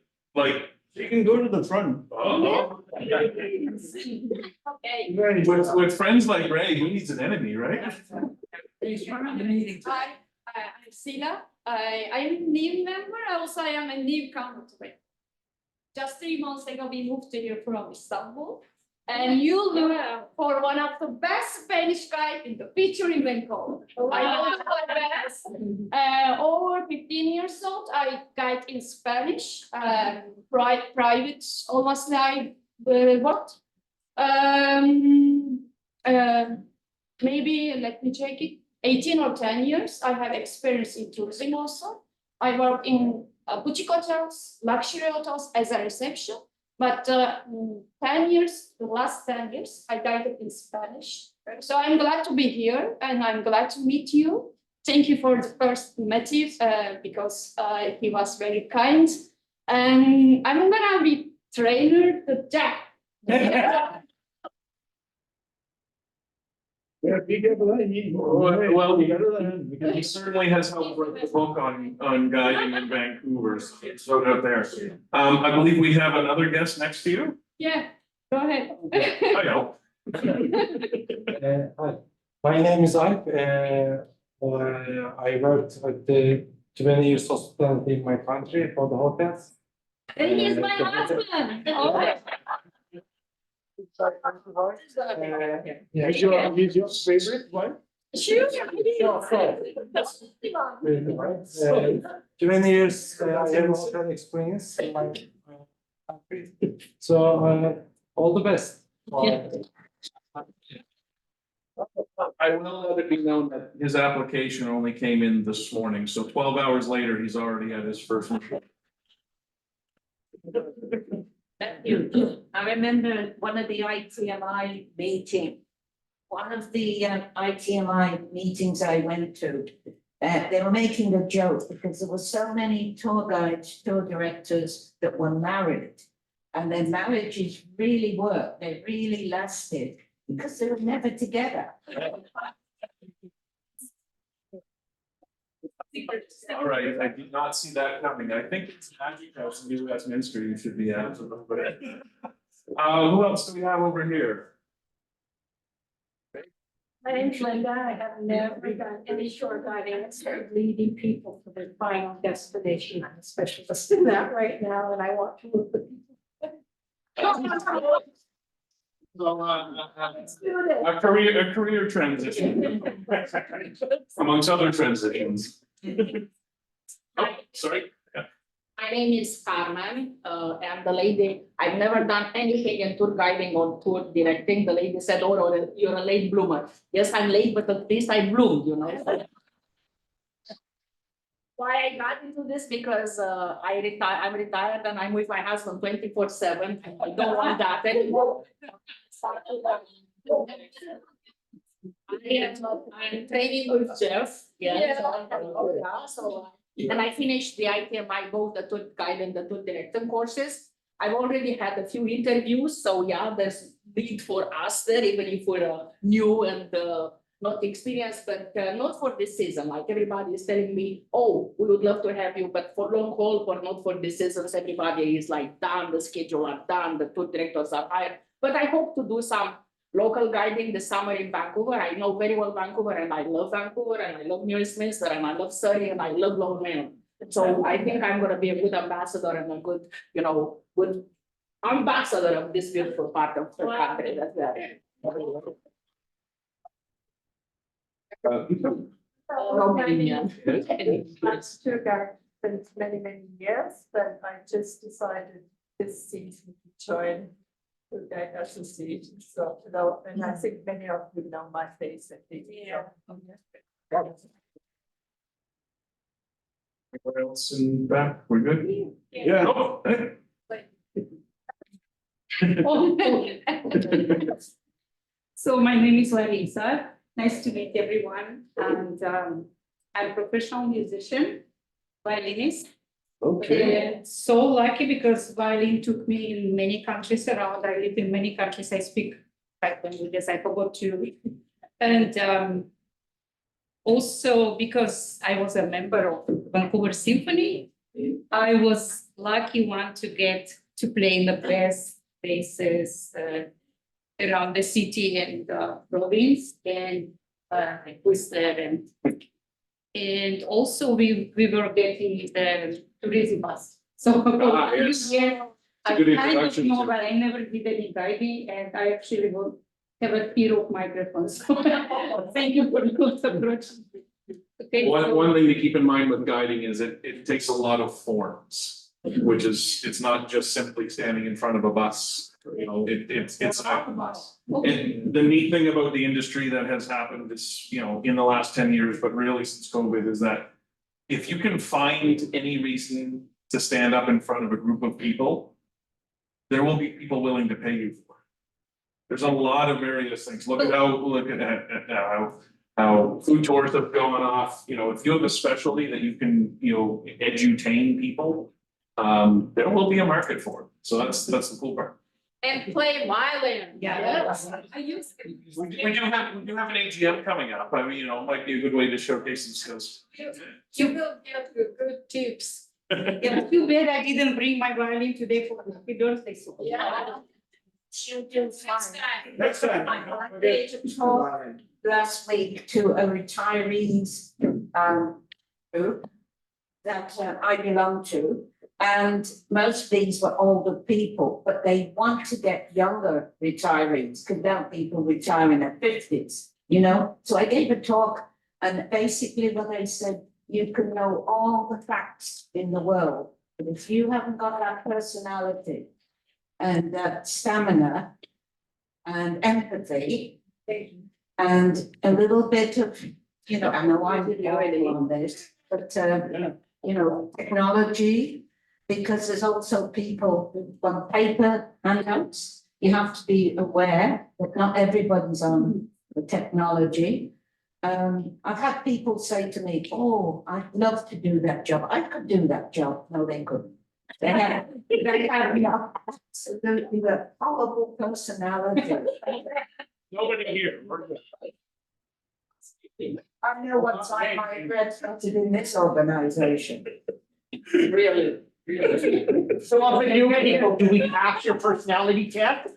You can go to the front. Okay. With friends like Ray, who needs an enemy, right? Hi, I'm Sila. I am a new member. Also, I am a newcomer to it. Just 3 months ago, we moved to here from Istanbul. And you look for one of the best Spanish guides in the picture in Vancouver. I know it's my best. Over 15 years old, I guide in Spanish, private, almost like what? Maybe, let me check it, 18 or 10 years. I have experience in tourism also. I work in boutique hotels, luxury hotels as a reception. But 10 years, the last 10 years, I guided in Spanish. So I'm glad to be here and I'm glad to meet you. Thank you for the first meeting because he was very kind. And I'm gonna be trainer the Jack. Well, he certainly has helped write the book on guiding in Vancouver, so it's out there. I believe we have another guest next to you. Yeah, go ahead. I know. Hi, my name is Alp. I worked with the 20 years hospitality in my country for the hotels. And he's my husband. He's your favorite one? Sure. 20 years I have hotel experience in my country. So all the best. I will let it be known that his application only came in this morning, so 12 hours later, he's already at his first. Thank you. I remember one of the ITMI meeting. One of the ITMI meetings I went to, they were making a joke because there were so many tour guides, tour directors that were married. And their marriages really worked, they really lasted because they were never together. All right, I did not see that coming. I think it's Magic House in Westminster you should be at. Who else do we have over here? My name's Linda. I have never done any shore guiding except leading people to their final destination. I'm a specialist in that right now, and I want to move the people. A career transition. Amongst other transitions. Oh, sorry. My name is Carmen, I'm the lady, I've never done anything in tour guiding or tour directing. The lady said, oh, you're a late bloomer. Yes, I'm late, but at least I bloomed, you know. Why I got into this because I'm retired and I'm with my husband 24/7. I don't want that anymore. I'm training with Jeff. And I finished the ITMI, both the tour guide and the tour director courses. I've already had a few interviews, so yeah, there's need for us there, even if we're new and not experienced, but not for this season. Like everybody is telling me, oh, we would love to have you, but for long haul, but not for this seasons. Everybody is like done, the schedule are done, the tour directors are hired. But I hope to do some local guiding this summer in Vancouver. I know very well Vancouver and I love Vancouver and I love New Westminster and I love Surrey and I love Long Island. So I think I'm gonna be a good ambassador and a good, good ambassador of this beautiful part of the country. That's that. That's tour guide since many years, but I just decided this season to join the guide association self development. I think many of you know my face at the. Anyone else in back? We're good? Yeah. Oh, hey. So my name is Larissa. Nice to meet everyone. And I'm a professional musician, violinist. Okay. And so lucky because violin took me in many countries around. I live in many countries. I speak 5 languages. I forgot to. And also because I was a member of Vancouver Symphony, I was lucky one to get to play in the best places around the city and province and Whistler and also we were getting the tourism bus. So yes. Yeah, I Good kind of introduction know, to- but I never did any guiding and I actually will have a fear of microphones. Thank you for the good approach. Okay, so- One thing to keep in mind with guiding is it takes a lot of forms, which is, it's not just simply standing in front of a bus. It's and the neat thing about the industry that has happened is, in the last 10 years, but really since COVID, is that if you can find any reason to stand up in front of a group of people, there will be people willing to pay you for it. There's a lot of various things. Look at how food tours have gone off. If you have a specialty that you can, edutain people, there will be a market for it. So that's the cool part. And play violin. Yes. I used to. We do have an AGM coming up. I mean, it might be a good way to showcase some skills. You will get good tips. Yeah, too bad I didn't bring my violin today for happy birthday. So. Yeah. Next time. I gave a talk last week to a retirees group that I belong to. And most of these were older people, but they want to get younger retirees, because now people retire in their 50s, So I gave a talk and basically what I said, you can know all the facts in the world, but if you haven't got that personality and that stamina and empathy and a little bit of, you know, I know I'm awful on this, but, you know, technology. Because there's also people who want paper handouts. You have to be aware that not everybody's on the technology. I've had people say to me, oh, I'd love to do that job. I could do that job. No, they couldn't. They have absolutely a horrible personality. Nobody here. I know what's on my registered in this organization. Really. So of the new people, do we pass your personality test?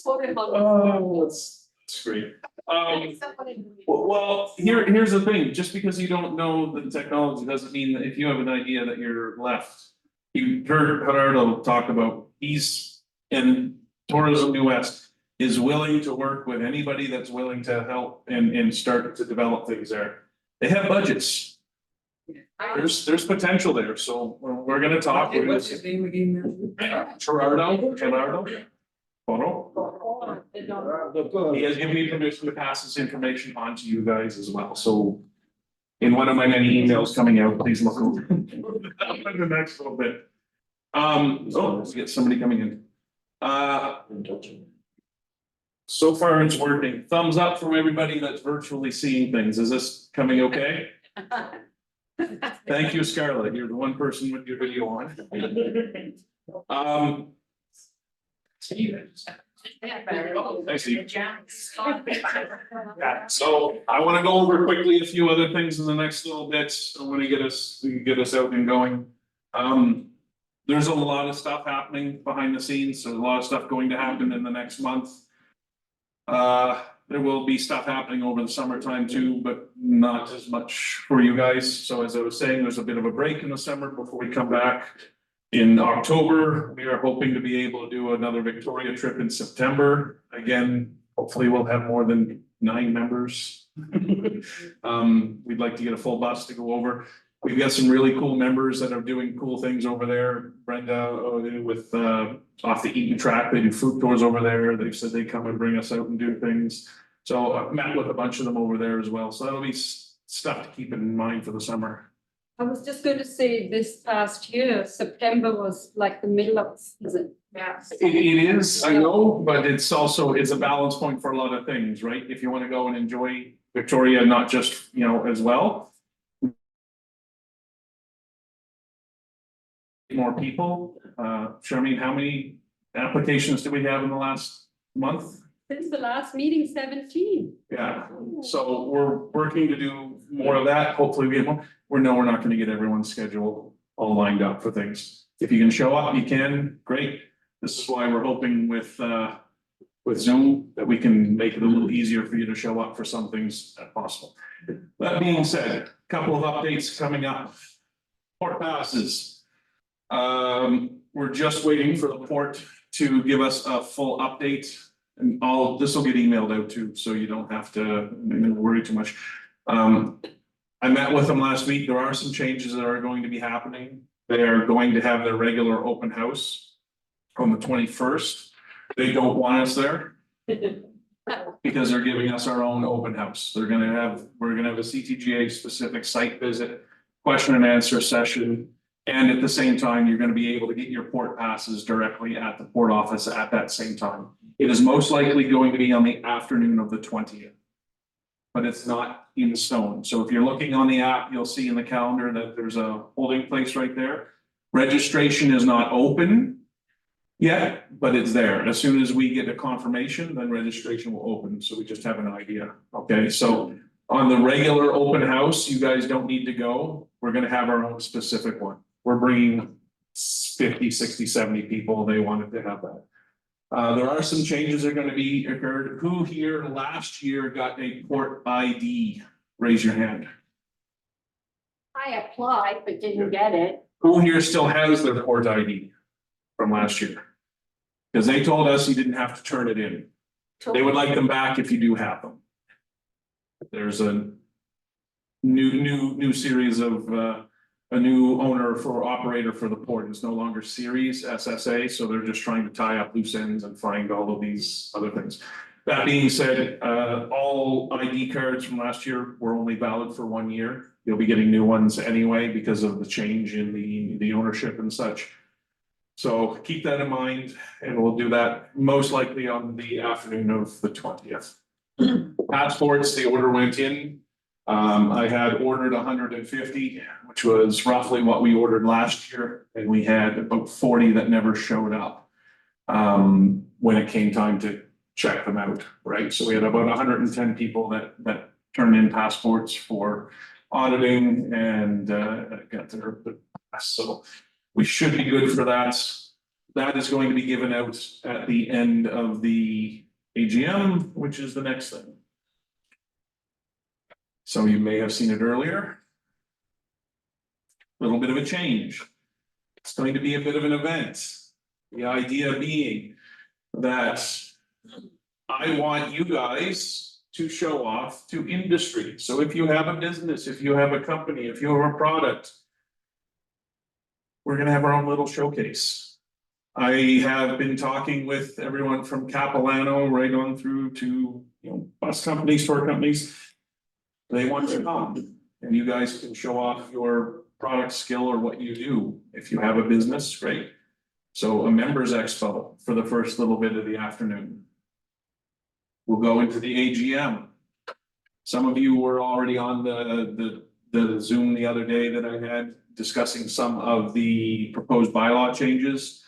Oh, that's great. Well, here's the thing, just because you don't know the technology doesn't mean that if you have an idea that you're left. You heard Gerardo talk about, he's in Tourism New West is willing to work with anybody that's willing to help and start to develop things there. They have budgets. There's potential there, so we're gonna talk. What's his name again? Gerardo. He has given me permission to pass this information on to you guys as well, so. In one of my many emails coming out, please look over the next little bit. Let's get somebody coming in. So far it's working. Thumbs up from everybody that's virtually seeing things. Is this coming okay? Thank you, Scarlett. You're the one person with your video on. I see. So I want to go over quickly a few other things in the next little bit. I want to get us out and going. There's a lot of stuff happening behind the scenes. There's a lot of stuff going to happen in the next month. There will be stuff happening over the summertime too, but not as much for you guys. So as I was saying, there's a bit of a break in the summer before we come back. In October, we are hoping to be able to do another Victoria trip in September. Again, hopefully we'll have more than 9 members. We'd like to get a full bus to go over. We've got some really cool members that are doing cool things over there. Brenda with Off the Eaton Track, they do food tours over there. They've said they come and bring us out and do things. So I've met with a bunch of them over there as well. So that'll be stuff to keep in mind for the summer. I was just going to say this past year, September was like the middle of the season. Yeah. It is, I know, but it's a balance point for a lot of things, right? If you want to go and enjoy Victoria, not just, as well. More people, Charmaine, how many applications do we have in the last month? Since the last meeting, 17. Yeah, so we're working to do more of that. Hopefully we have more. We're not gonna get everyone's schedule all lined up for things. If you can show up, you can, great. This is why we're hoping with Zoom that we can make it a little easier for you to show up for some things if possible. That being said, a couple of updates coming up. Port passes. We're just waiting for the port to give us a full update. And this will get emailed out too, so you don't have to worry too much. I met with them last week. There are some changes that are going to be happening. They are going to have their regular open house on the 21st. They don't want us there because they're giving us our own open house. We're gonna have a CTGA specific site visit, question and answer session. And at the same time, you're gonna be able to get your port passes directly at the port office at that same time. It is most likely going to be on the afternoon of the 20th. But it's not in stone. So if you're looking on the app, you'll see in the calendar that there's a holding place right there. Registration is not open yet, but it's there. As soon as we get a confirmation, then registration will open. So we just have an idea. Okay, so on the regular open house, you guys don't need to go. We're gonna have our own specific one. We're bringing 50, 60, 70 people. They wanted to have that. There are some changes that are going to be occurred. Who here last year got a port ID? Raise your hand. I applied but didn't get it. Who here still has their port ID from last year? Because they told us you didn't have to turn it in. They would like them back if you do have them. There's a new series of a new owner for operator for the port. It's no longer Series SSA, so they're just trying to tie up loose ends and find all of these other things. That being said, all ID cards from last year were only valid for 1 year. You'll be getting new ones anyway because of the change in the ownership and such. So keep that in mind, and we'll do that most likely on the afternoon of the 20th. Passports, the order went in. I had ordered 150, which was roughly what we ordered last year, and we had about 40 that never showed up when it came time to check them out, right? So we had about 110 people that turned in passports for auditing and got their so we should be good for that. That is going to be given out at the end of the AGM, which is the next thing. So you may have seen it earlier. A little bit of a change. It's going to be a bit of an event. The idea being that I want you guys to show off to industry. So if you have a business, if you have a company, if you have a product, we're gonna have our own little showcase. I have been talking with everyone from Capilano right on through to, bus companies, tour companies. They want to come, and you guys can show off your product skill or what you do. If you have a business, great. So a members expo for the first little bit of the afternoon. We'll go into the AGM. Some of you were already on the Zoom the other day that I had discussing some of the proposed bylaw changes.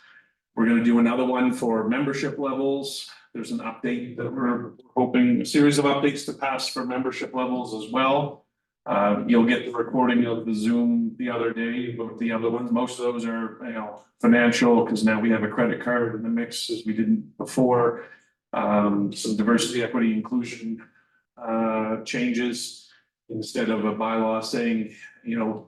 We're gonna do another one for membership levels. There's an update that we're hoping, a series of updates to pass for membership levels as well. You'll get the recording of the Zoom the other day, but the other ones, most of those are, financial, because now we have a credit card in the mix as we didn't before. Some diversity, equity, inclusion changes instead of a bylaw saying, in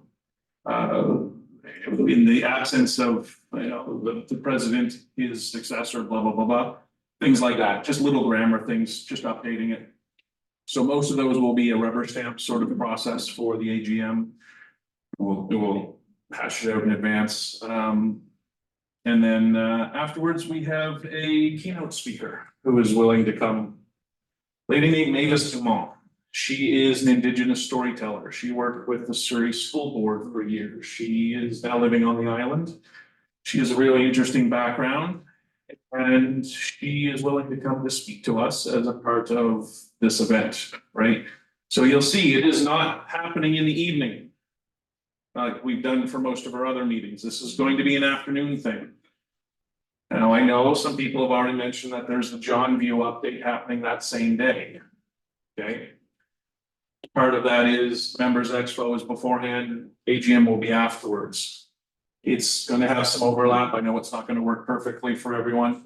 the absence of, the president, his successor, blah, blah, blah, blah. Things like that, just little grammar things, just updating it. So most of those will be a rubber stamp sort of process for the AGM. We'll hash it out in advance. And then afterwards, we have a keynote speaker who is willing to come. Lady named Mavis Dumont. She is an Indigenous storyteller. She worked with the Surrey School Board for years. She is now living on the island. She has a really interesting background, and she is willing to come to speak to us as a part of this event, right? So you'll see it is not happening in the evening like we've done for most of our other meetings. This is going to be an afternoon thing. Now, I know some people have already mentioned that there's the John View update happening that same day, okay? Part of that is members expo is beforehand, AGM will be afterwards. It's going to have some overlap. I know it's not going to work perfectly for everyone.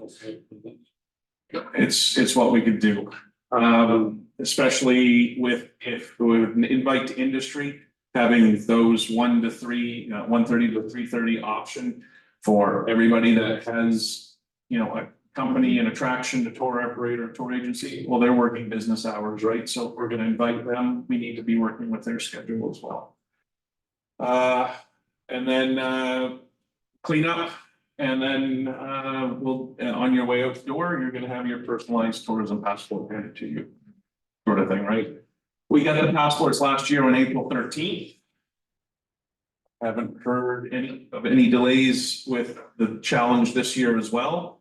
It's what we could do. Especially with if we would invite to industry, having those 1 to 3, 1:30 to 3:30 option for everybody that has, a company, an attraction, a tour operator, a tour agency. Well, they're working business hours, right? So if we're going to invite them, we need to be working with their schedule as well. And then clean up, and then we'll on your way out the door, you're going to have your personalized tourism passport handed to you, sort of thing, right? We got the passports last year on April 13th. Haven't heard any delays with the challenge this year as well.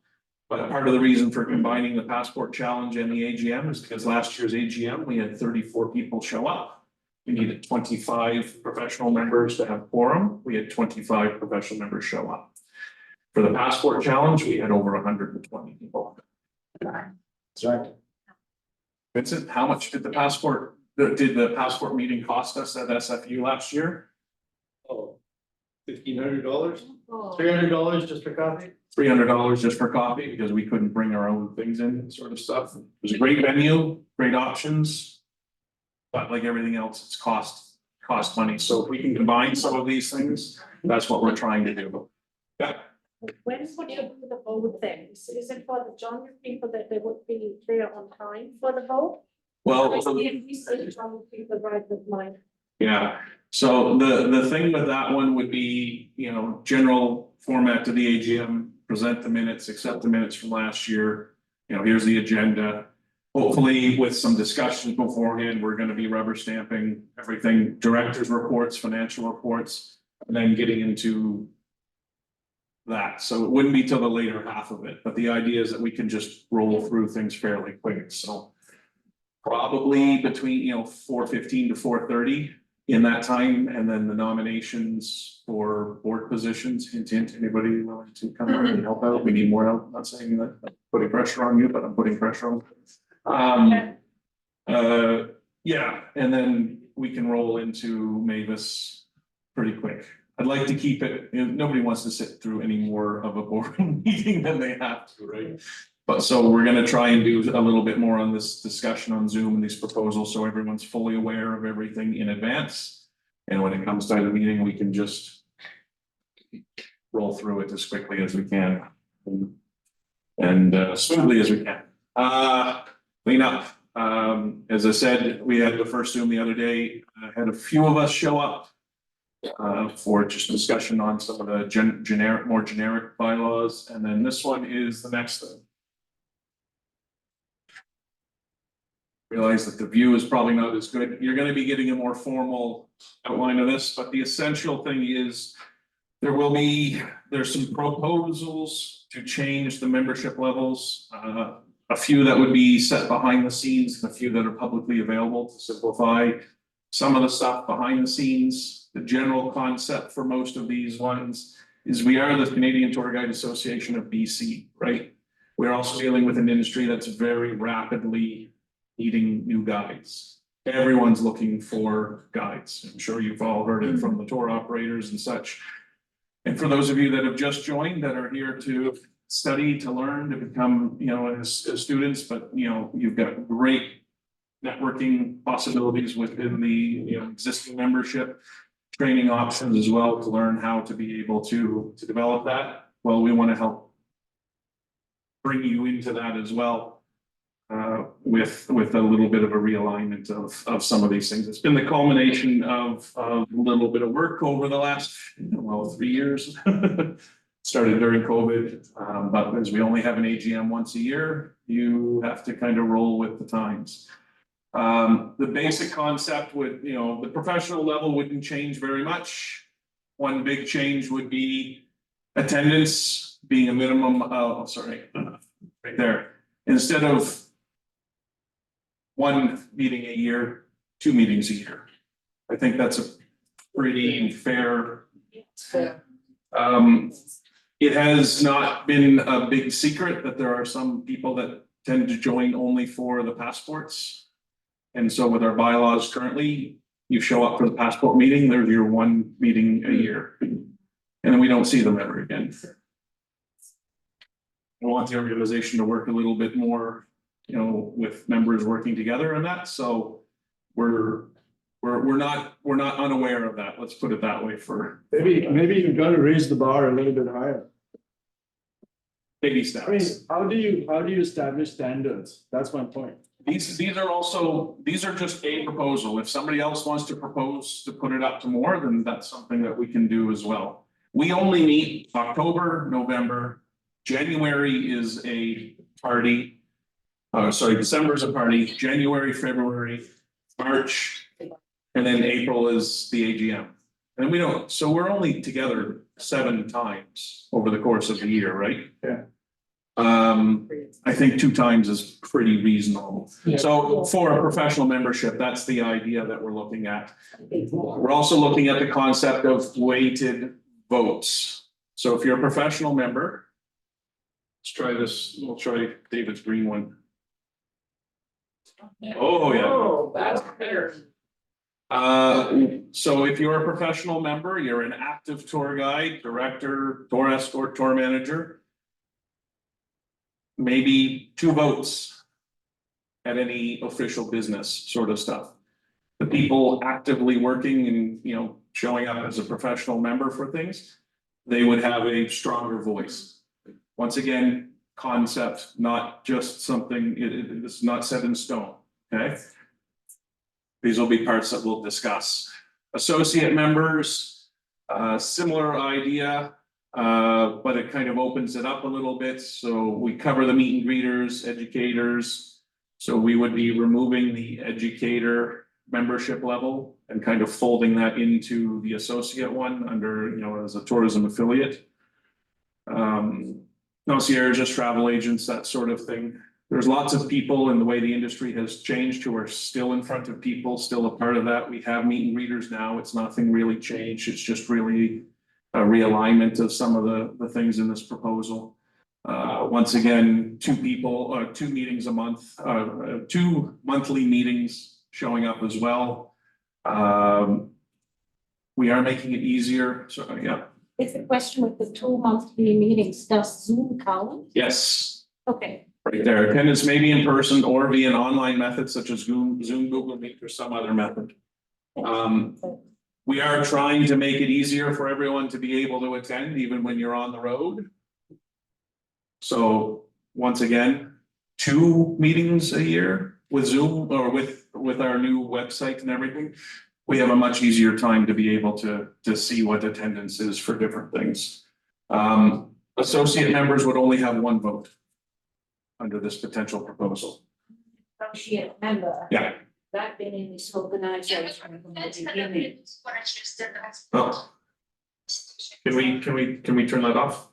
But part of the reason for combining the passport challenge and the AGM is because last year's AGM, we had 34 people show up. We needed 25 professional members to have quorum. We had 25 professional members show up. For the passport challenge, we had over 120 people. That's right. Vincent, how much did the passport meeting cost us at SFU last year? Oh, $1,500? $300 just for coffee? $300 just for coffee, because we couldn't bring our own things in, sort of stuff. It was a great venue, great options. But like everything else, it's cost money. So if we can combine some of these things, that's what we're trying to do. Yeah. When would you do the vote then? Is it for the John people that they would be there on time for the vote? Well, If we say John people right with mine. yeah. So the thing with that one would be, you know, general format to the AGM, present the minutes, accept the minutes from last year. You know, here's the agenda. Hopefully with some discussions beforehand, we're gonna be rubber stamping everything, directors' reports, financial reports, and then getting into that. So it wouldn't be till the later half of it, but the idea is that we can just roll through things fairly quick, so. Probably between, you know, 4:15 to 4:30 in that time, and then the nominations for board positions, hint, hint, anybody willing to come and help out? We need more help, I'm not saying that, I'm putting pressure on you, but I'm putting pressure on. Yeah, and then we can roll into Mavis pretty quick. I'd like to keep it, you know, nobody wants to sit through any more of a board meeting than they have to, right? But so we're gonna try and do a little bit more on this discussion on Zoom and these proposals, so everyone's fully aware of everything in advance. And when it comes to the meeting, we can just roll through it as quickly as we can. And smoothly as we can. Clean up. As I said, we had the first Zoom the other day, had a few of us show up. For just discussion on some of the more generic bylaws, and then this one is the next thing. Realize that the view is probably not as good. You're gonna be getting a more formal outline of this, but the essential thing is there's some proposals to change the membership levels. A few that would be set behind the scenes, and a few that are publicly available to simplify some of the stuff behind the scenes. The general concept for most of these ones is we are the Canadian Tour Guide Association of BC, right? We're also dealing with an industry that's very rapidly needing new guides. Everyone's looking for guides. I'm sure you've all heard it from the tour operators and such. And for those of you that have just joined, that are here to study, to learn, to become, you know, as students, but you know, you've got great networking possibilities within the, you know, existing membership, training options as well to learn how to be able to develop that. Well, we want to help bring you into that as well, with a little bit of a realignment of some of these things. It's been the culmination of a little bit of work over the last, well, 3 years. Started during COVID, but as we only have an AGM once a year, you have to kind of roll with the times. The basic concept would, you know, the professional level wouldn't change very much. One big change would be attendance being a minimum of, right there. Instead of one meeting a year, 2 meetings a year. I think that's a pretty fair. It has not been a big secret that there are some people that tend to join only for the passports. And so with our bylaws currently, you show up for the passport meeting, there's your 1 meeting a year. And then we don't see them ever again. I want the organization to work a little bit more, you know, with members working together on that. So we're not unaware of that. Let's put it that way for. Maybe you've got to raise the bar a little bit higher. Baby steps. I mean, how do you establish standards? That's my point. These are just a proposal. If somebody else wants to propose to put it up to more, then that's something that we can do as well. We only meet October, November, January is a party. December is a party, January, February, March, and then April is the AGM. And we don't, so we're only together 7 times over the course of the year, right? Yeah. I think 2 times is pretty reasonable. Yeah. So for a professional membership, that's the idea that we're looking at. We're also looking at the concept of weighted votes. So if you're a professional member, let's try this, we'll try David's green one. Oh, yeah. Oh, that's fair. So if you're a professional member, you're an active tour guide, director, tour escort, tour manager. Maybe 2 votes at any official business sort of stuff. The people actively working and, you know, showing up as a professional member for things, they would have a stronger voice. Once again, concept, not just something, it's not set in stone, okay? These will be parts that we'll discuss. Associate members, similar idea, but it kind of opens it up a little bit. So we cover the meet and greeters, educators. So we would be removing the educator membership level and kind of folding that into the associate one under, you know, as a tourism affiliate. Concierges, travel agents, that sort of thing. There's lots of people in the way the industry has changed who are still in front of people, still a part of that. We have meet and greeters now. It's nothing really changed. It's just really a realignment of some of the things in this proposal. Once again, 2 meetings a month, 2 monthly meetings showing up as well. We are making it easier. So, yeah. It's a question with the 2 monthly meetings, does Zoom count? Yes. Okay. Right there. Attendance may be in person or via an online method such as Zoom, Google Meet, or some other method. We are trying to make it easier for everyone to be able to attend even when you're on the road. So once again, 2 meetings a year with Zoom or with our new website and everything. We have a much easier time to be able to see what attendance is for different things. Associate members would only have 1 vote under this potential proposal. Associate member. Yeah. I've been in this organization from the beginning. Oh. Can we turn that off?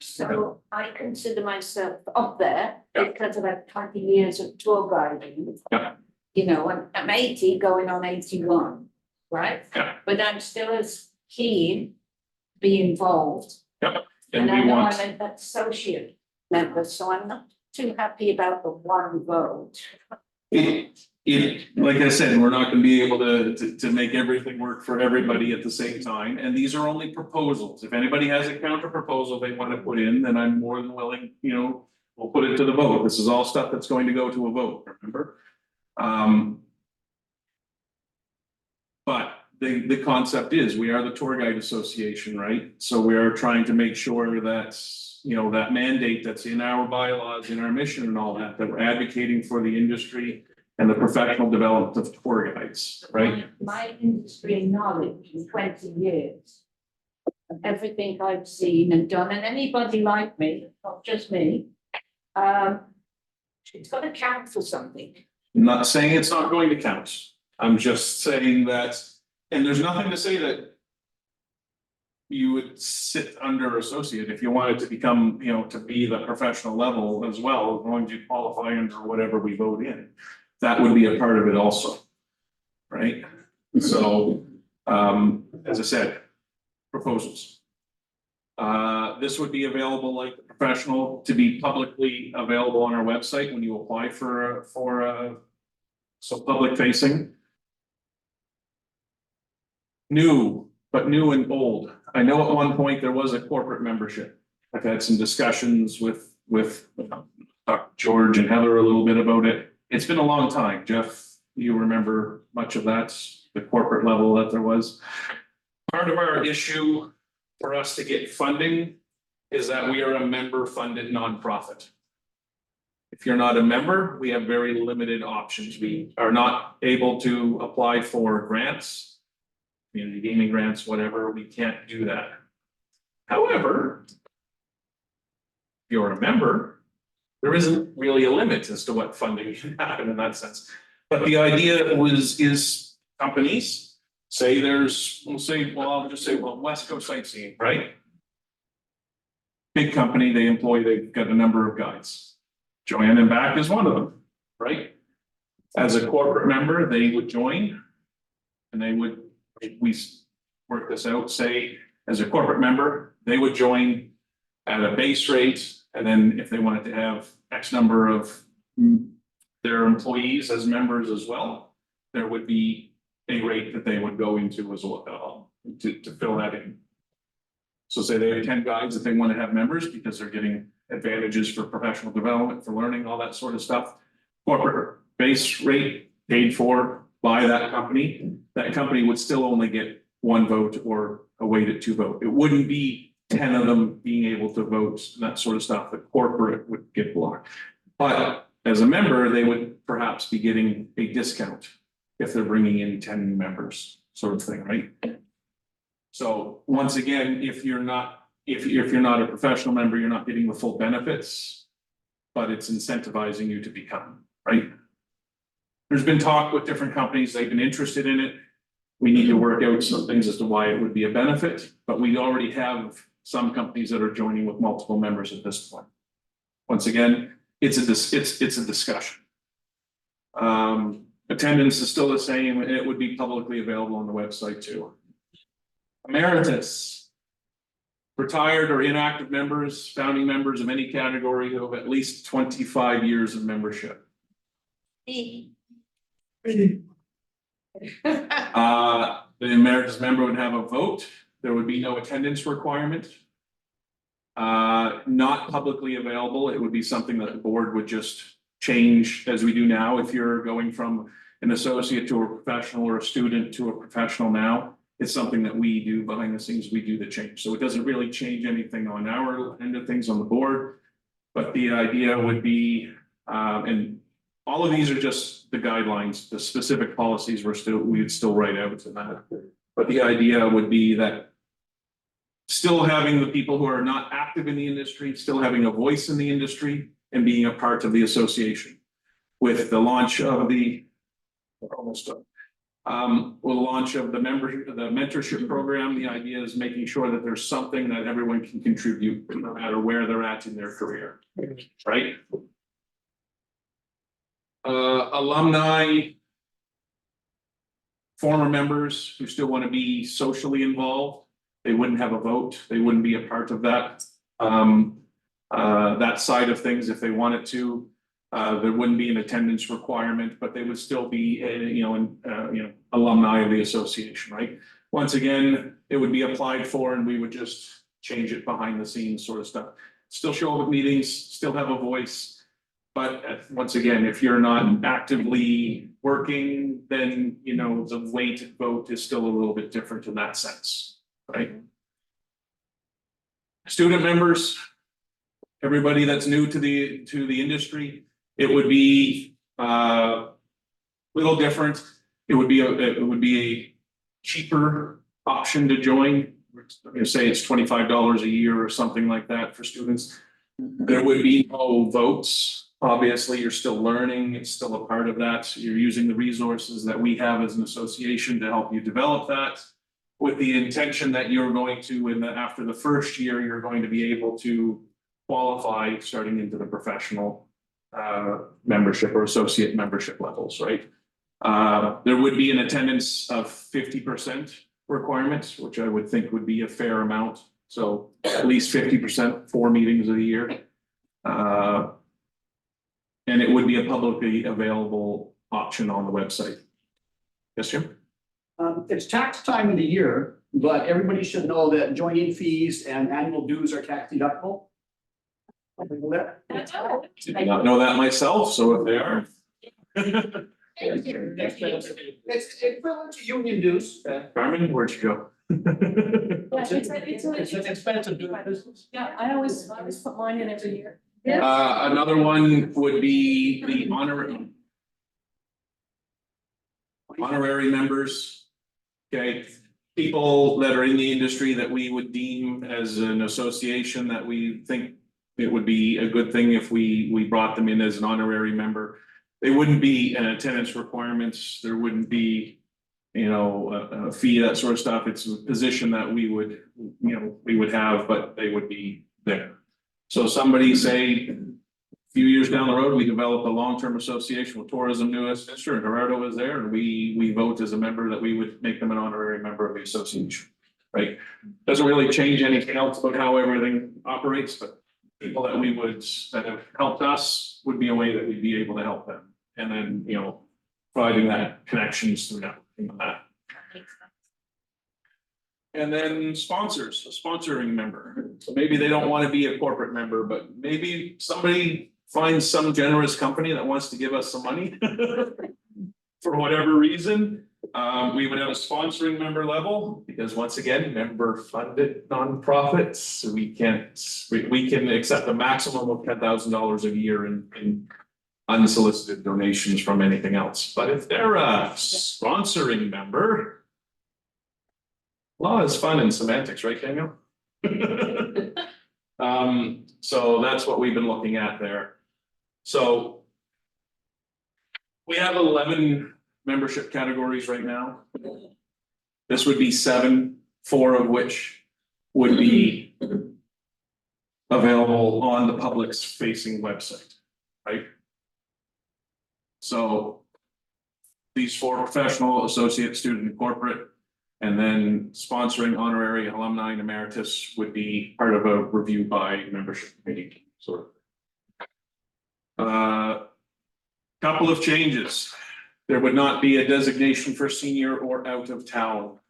So I consider myself up there because I've had 20 years of tour guiding. Yeah. You know, and I'm 80 going on 81, right? Yeah. But I'm still as keen to be involved. Yeah. And I know I'm an associate member, so I'm not too happy about the 1 vote. Like I said, we're not gonna be able to make everything work for everybody at the same time, and these are only proposals. If anybody has a counter proposal they want to put in, then I'm more than willing, you know, we'll put it to the vote. This is all stuff that's going to go to a vote, remember? But the concept is, we are the tour guide association, right? So we are trying to make sure that, you know, that mandate that's in our bylaws, in our mission and all that, that we're advocating for the industry and the professional development of tour guides, right? My industry knowledge in 20 years. And everything I've seen and done, and anybody like me, not just me, it's got to count for something. I'm not saying it's not going to count. I'm just saying that, and there's nothing to say that you would sit under associate if you wanted to become, you know, to be the professional level as well, as long as you qualify under whatever we vote in. That would be a part of it also, right? So, as I said, proposals. This would be available like the professional to be publicly available on our website when you apply for so public facing. New, but new and old. I know at one point there was a corporate membership. I've had some discussions with Dr. George and Heather a little bit about it. It's been a long time. Jeff, you remember much of that, the corporate level that there was. Part of our issue for us to get funding is that we are a member-funded nonprofit. If you're not a member, we have very limited options. We are not able to apply for grants, community gaming grants, whatever. We can't do that. However, if you're a member, there isn't really a limit as to what funding can happen in that sense. But the idea is companies say I'll just say, West Coast Sightseeing, right? Big company, they've got a number of guides. Joanne and Back is one of them, right? As a corporate member, they would join and we work this out, say, as a corporate member, they would join at a base rate. And then if they wanted to have X number of their employees as members as well, there would be a rate that they would go into as well to fill that in. So say they have 10 guides that they want to have members because they're getting advantages for professional development, for learning, all that sort of stuff. Corporate base rate paid for by that company would still only get 1 vote or a weighted 2 vote. It wouldn't be 10 of them being able to vote, that sort of stuff. The corporate would get blocked. But as a member, they would perhaps be getting a discount if they're bringing in 10 new members, sort of thing, right? So once again, if you're not a professional member, you're not getting the full benefits, but it's incentivizing you to become, right? There's been talk with different companies, they've been interested in it. We need to work out some things as to why it would be a benefit, but we already have some companies that are joining with multiple members at this point. Once again, it's a discussion. Attendance is still the same, it would be publicly available on the website too. Emeritus. Retired or inactive members, founding members of any category who have at least 25 years of membership. The emeritus member would have a vote. There would be no attendance requirement. Not publicly available. It would be something that the board would just change as we do now. If you're going from an associate to a professional or a student to a professional now, it's something that we do behind the scenes. We do the change. So it doesn't really change anything on our end of things on the board. But the idea would be, and all of these are just the guidelines, the specific policies we would still write out to that. But the idea would be that still having the people who are not active in the industry, still having a voice in the industry and being a part of the association. With the launch of the, we're almost done. With the launch of the mentorship program, the idea is making sure that there's something that everyone can contribute no matter where they're at in their career, right? Alumni, former members who still want to be socially involved, they wouldn't have a vote, they wouldn't be a part of that. That side of things, if they wanted to, there wouldn't be an attendance requirement, but they would still be, alumni of the association, right? Once again, it would be applied for and we would just change it behind the scenes sort of stuff. Still show up at meetings, still have a voice. But once again, if you're not actively working, then, the way to vote is still a little bit different in that sense, right? Student members, everybody that's new to the industry, it would be little different. It would be a cheaper option to join. Say it's $25 a year or something like that for students. There would be no votes. Obviously, you're still learning. It's still a part of that. You're using the resources that we have as an association to help you develop that, with the intention that you're going to, after the first year, you're going to be able to qualify starting into the professional membership or associate membership levels, right? There would be an attendance of 50% requirement, which I would think would be a fair amount. So at least 50%, 4 meetings a year. And it would be a publicly available option on the website. Yes, Jim? It's tax time of the year, but everybody should know that joining fees and annual dues are tax deductible. Did not know that myself, so if they are. It's equivalent to union dues. Carmen, where'd you go? It's an expensive doing business. Yeah, I always put mine in every year. Another one would be the honorary members. Okay, people that are in the industry that we would deem as an association that we think it would be a good thing if we brought them in as an honorary member. They wouldn't be an attendance requirements. There wouldn't be, a fee, that sort of stuff. It's a position that we would have, but they would be there. So somebody say, a few years down the road, we develop a long-term association with Tourism New Westminster and Gerardo is there, and we vote as a member that we would make them an honorary member of the association, right? Doesn't really change anything else about how everything operates, but people that have helped us would be a way that we'd be able to help them. And then, providing that connections through that. And then sponsors, a sponsoring member. So maybe they don't want to be a corporate member, but maybe somebody finds some generous company that wants to give us some money for whatever reason. We would have a sponsoring member level because once again, member funded nonprofits. We can accept a maximum of $10,000 a year in unsolicited donations from anything else. But if they're a sponsoring member, law is fun and semantics, right, Daniel? So that's what we've been looking at there. So we have 11 membership categories right now. This would be 7, 4 of which would be available on the public's facing website, right? So these 4: professional, associate, student, and corporate, and then sponsoring, honorary, alumni, and emeritus would be part of a review by membership committee, sort of. Couple of changes. There would not be a designation for senior or out of town.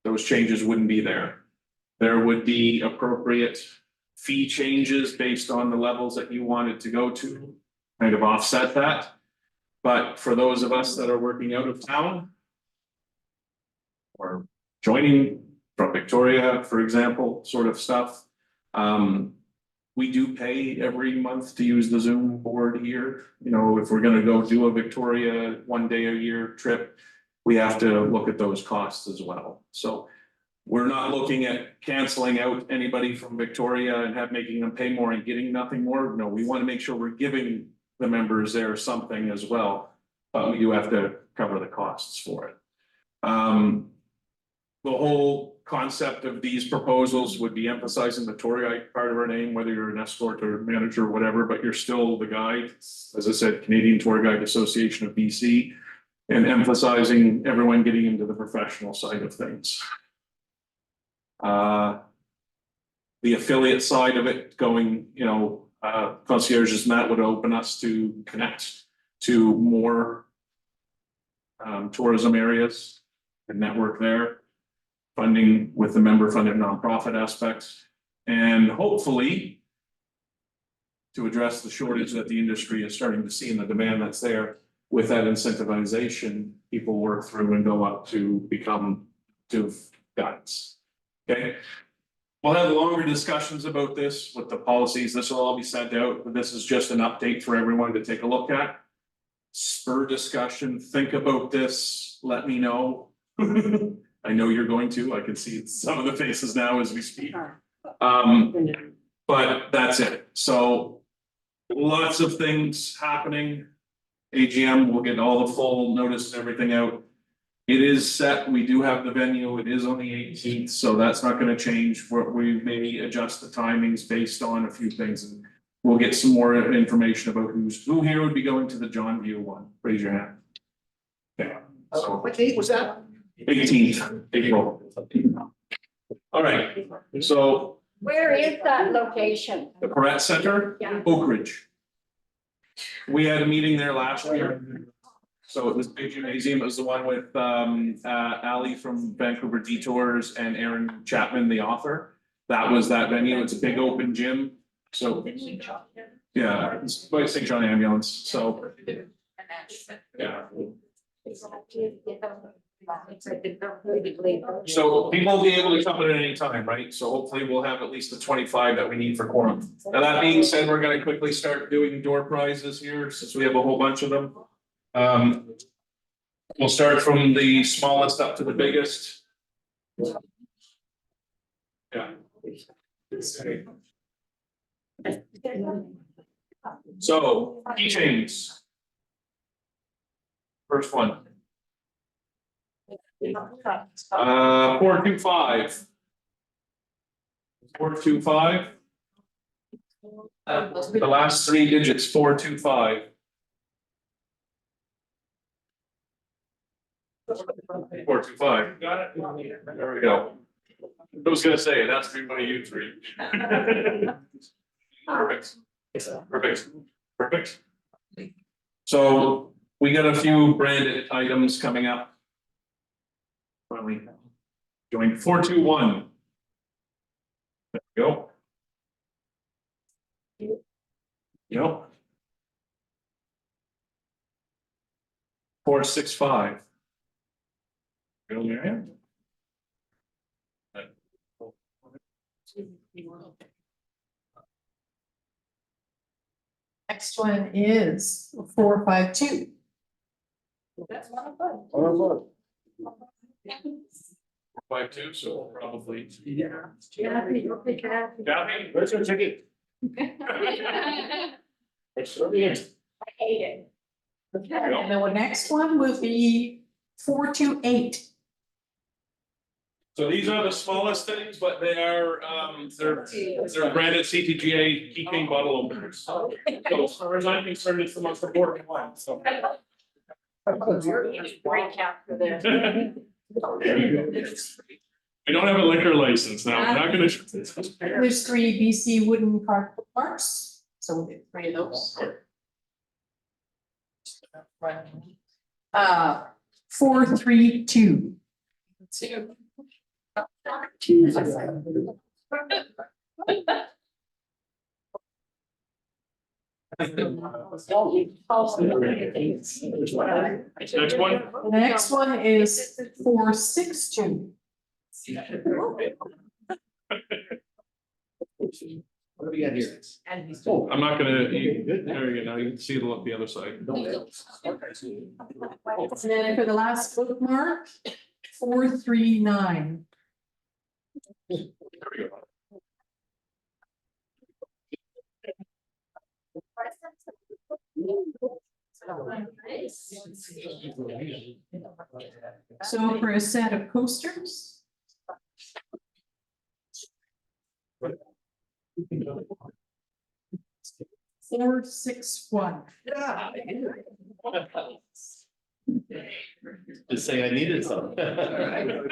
Those changes wouldn't be there. There would be appropriate fee changes based on the levels that you wanted to go to, kind of offset that. But for those of us that are working out of town or joining from Victoria, for example, sort of stuff, we do pay every month to use the Zoom board here. You know, if we're gonna go do a Victoria 1 day a year trip, we have to look at those costs as well. So we're not looking at canceling out anybody from Victoria and making them pay more and getting nothing more. No, we want to make sure we're giving the members there something as well, but we do have to cover the costs for it. The whole concept of these proposals would be emphasizing the tour guide part of our name, whether you're an escort or manager or whatever, but you're still the guide. As I said, Canadian Tour Guide Association of BC, and emphasizing everyone getting into the professional side of things. The affiliate side of it going, you know, concierges, and that would open us to connect to more tourism areas and network there. Funding with the member funded nonprofit aspects, and hopefully to address the shortage that the industry is starting to see and the demand that's there. With that incentivization, people work through and go up to become guides. Okay, we'll have longer discussions about this with the policies. This will all be sent out, but this is just an update for everyone to take a look at. Spur discussion, think about this, let me know. I know you're going to, I can see some of the faces now as we speak. But that's it. So lots of things happening. AGM will get all the full notice and everything out. It is set, we do have the venue, it is on the 18th, so that's not gonna change. We maybe adjust the timings based on a few things, and we'll get some more information about who here would be going to the John View one. Raise your hand. Okay. So What date was that? 18th, April. All right, so Where is that location? the Perrette Center, Yeah. Oak Ridge. We had a meeting there last year. So it was big gymnasium. It was the one with Ali from Vancouver Detours and Aaron Chapman, the author. That was that venue. It's a big open gym. So yeah, it's by St. John Ambulance. So yeah. So people will be able to come at any time, right? So hopefully we'll have at least the 25 that we need for quorum. Now, that being said, we're gonna quickly start doing door prizes here since we have a whole bunch of them. We'll start from the smallest up to the biggest. Yeah. So keychains. First one. 425. 425. The last 3 digits, 425. 425. Got it? There we go. I was gonna say, that's for one of you 3. Perfect. Perfect. Perfect. So we got a few branded items coming up. Finally, join 421. There we go. Yep. 465. Go Marianne. Next one is 452. That's one of them. 5-2, so probably. Yeah. Kathy, Where's your ticket? It's really it. I hate it. Okay, and then the next one will be 428. So these are the smallest things, but they are, they're branded CTGA keychain bottle openers. So as far as I'm concerned, it's the most important one, so. Great cap for this. We don't have a liquor license now, we're not gonna. There's 3 BC wooden card marks, so we'll get 3 of those. 432. Next one. The next one is 462. What do we got here? I'm not gonna, there you go, now you can see the other side. And then for the last bookmark, 439. There we go. So for a set of posters. 461. Yeah. Just say I needed some. And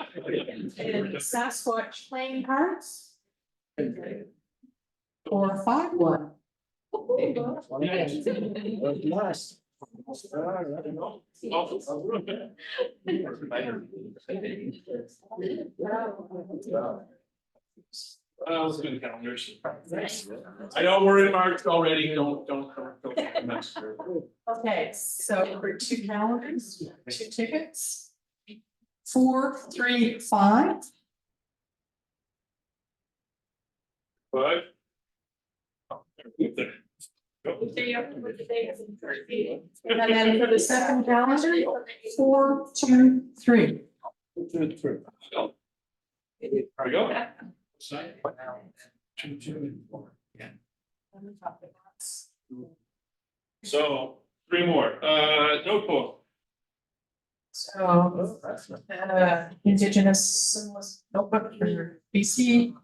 Sasquatch playing cards. 451. Let's do the calendars. I know we're in March already, don't. Okay, so for 2 calendars, 2 tickets. 435. But. And then for the second calendar, 423. There we go. So 3 more, notebook. So, Indigenous notebook for BC.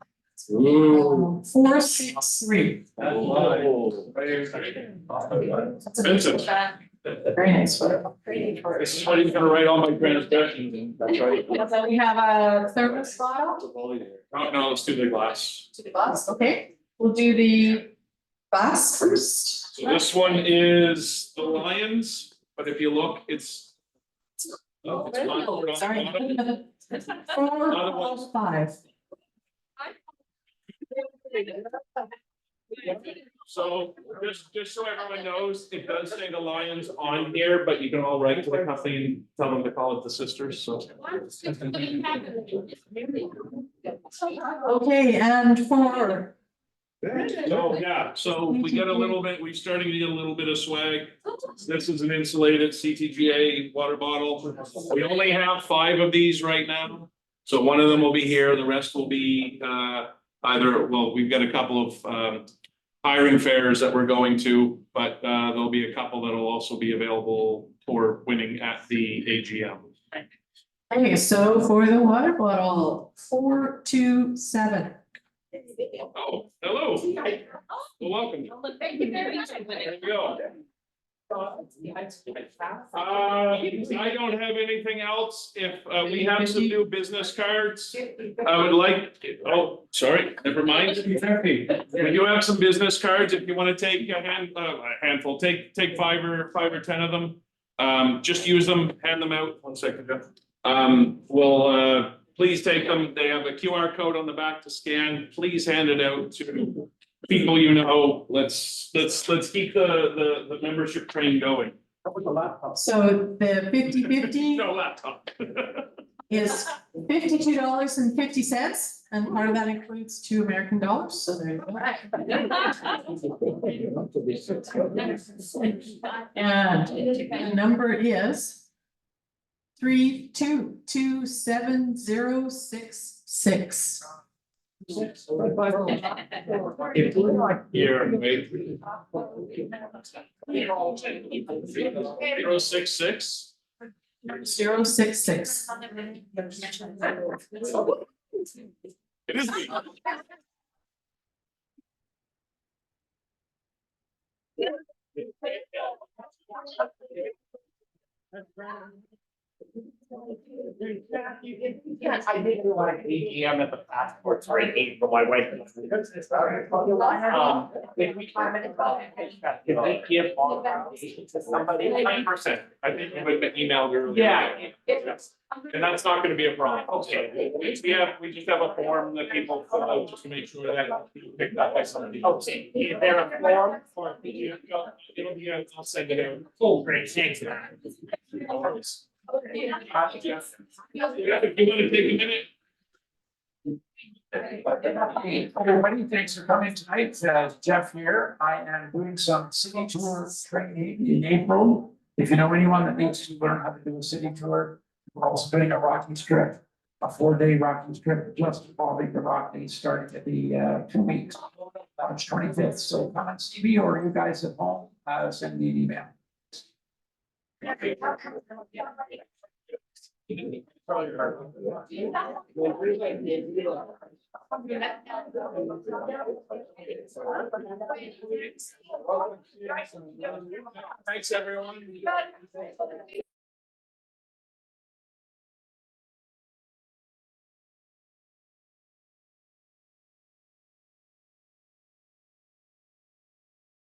463. Vincent. Very nice. This is what he's gonna write all my transgressions in, that's right. So we have a thermos bottle No, let's do the glass. to the glass. Okay, we'll do the glass first. So this one is the Lions, but if you look, it's. Sorry. 405. So just so everyone knows, it does say the Lions on here, but you can all write to the company and tell them to call it the Sisters, so. Okay, and for. So, yeah, so we get a little bit, we're starting to get a little bit of swag. This is an insulated CTGA water bottle. We only have 5 of these right now. So one of them will be here, the rest will be either, well, we've got a couple of hiring fairs that we're going to, but there'll be a couple that'll also be available for winning at the AGM. Okay, so for the water bottle, 427. Oh, hello. Well, welcome. Thank you very much. There we go. I don't have anything else. If we have some new business cards, I would like, oh, sorry, never mind. We do have some business cards. If you want to take a handful, take 5 or 10 of them. Just use them, hand them out. 1 second, Jeff. Please take them. They have a QR code on the back to scan. Please hand it out to people you know. Let's keep the membership train going. So the 50/50 No laptop. is $52.50. And part of that includes $2 so there you go. And the number is 3227066. Here, wait. 066. 066. It is me. Yes, I did do like AGM at the passport, sorry, April, my wife. If we if they give all foundation to somebody. 100%. I think you would have emailed earlier. Yeah. And that's not gonna be a problem. Okay. We just have a form that people fill out just to make sure that it's picked up by somebody. Okay, is there a form for the? It'll be, I'll send it out. Oh, great, thanks. No worries. Yeah, if you wanna take a minute. Everybody, thanks for coming tonight. Jeff here. I am doing some city tour training in April. If you know anyone that needs to learn how to do a city tour, we're also doing a Rockies trip, a 4-day Rockies trip, just involving the Rockies, starting at the 2 weeks, March 25th. So come and see me, or you guys at home, send me an email. Thanks, everyone.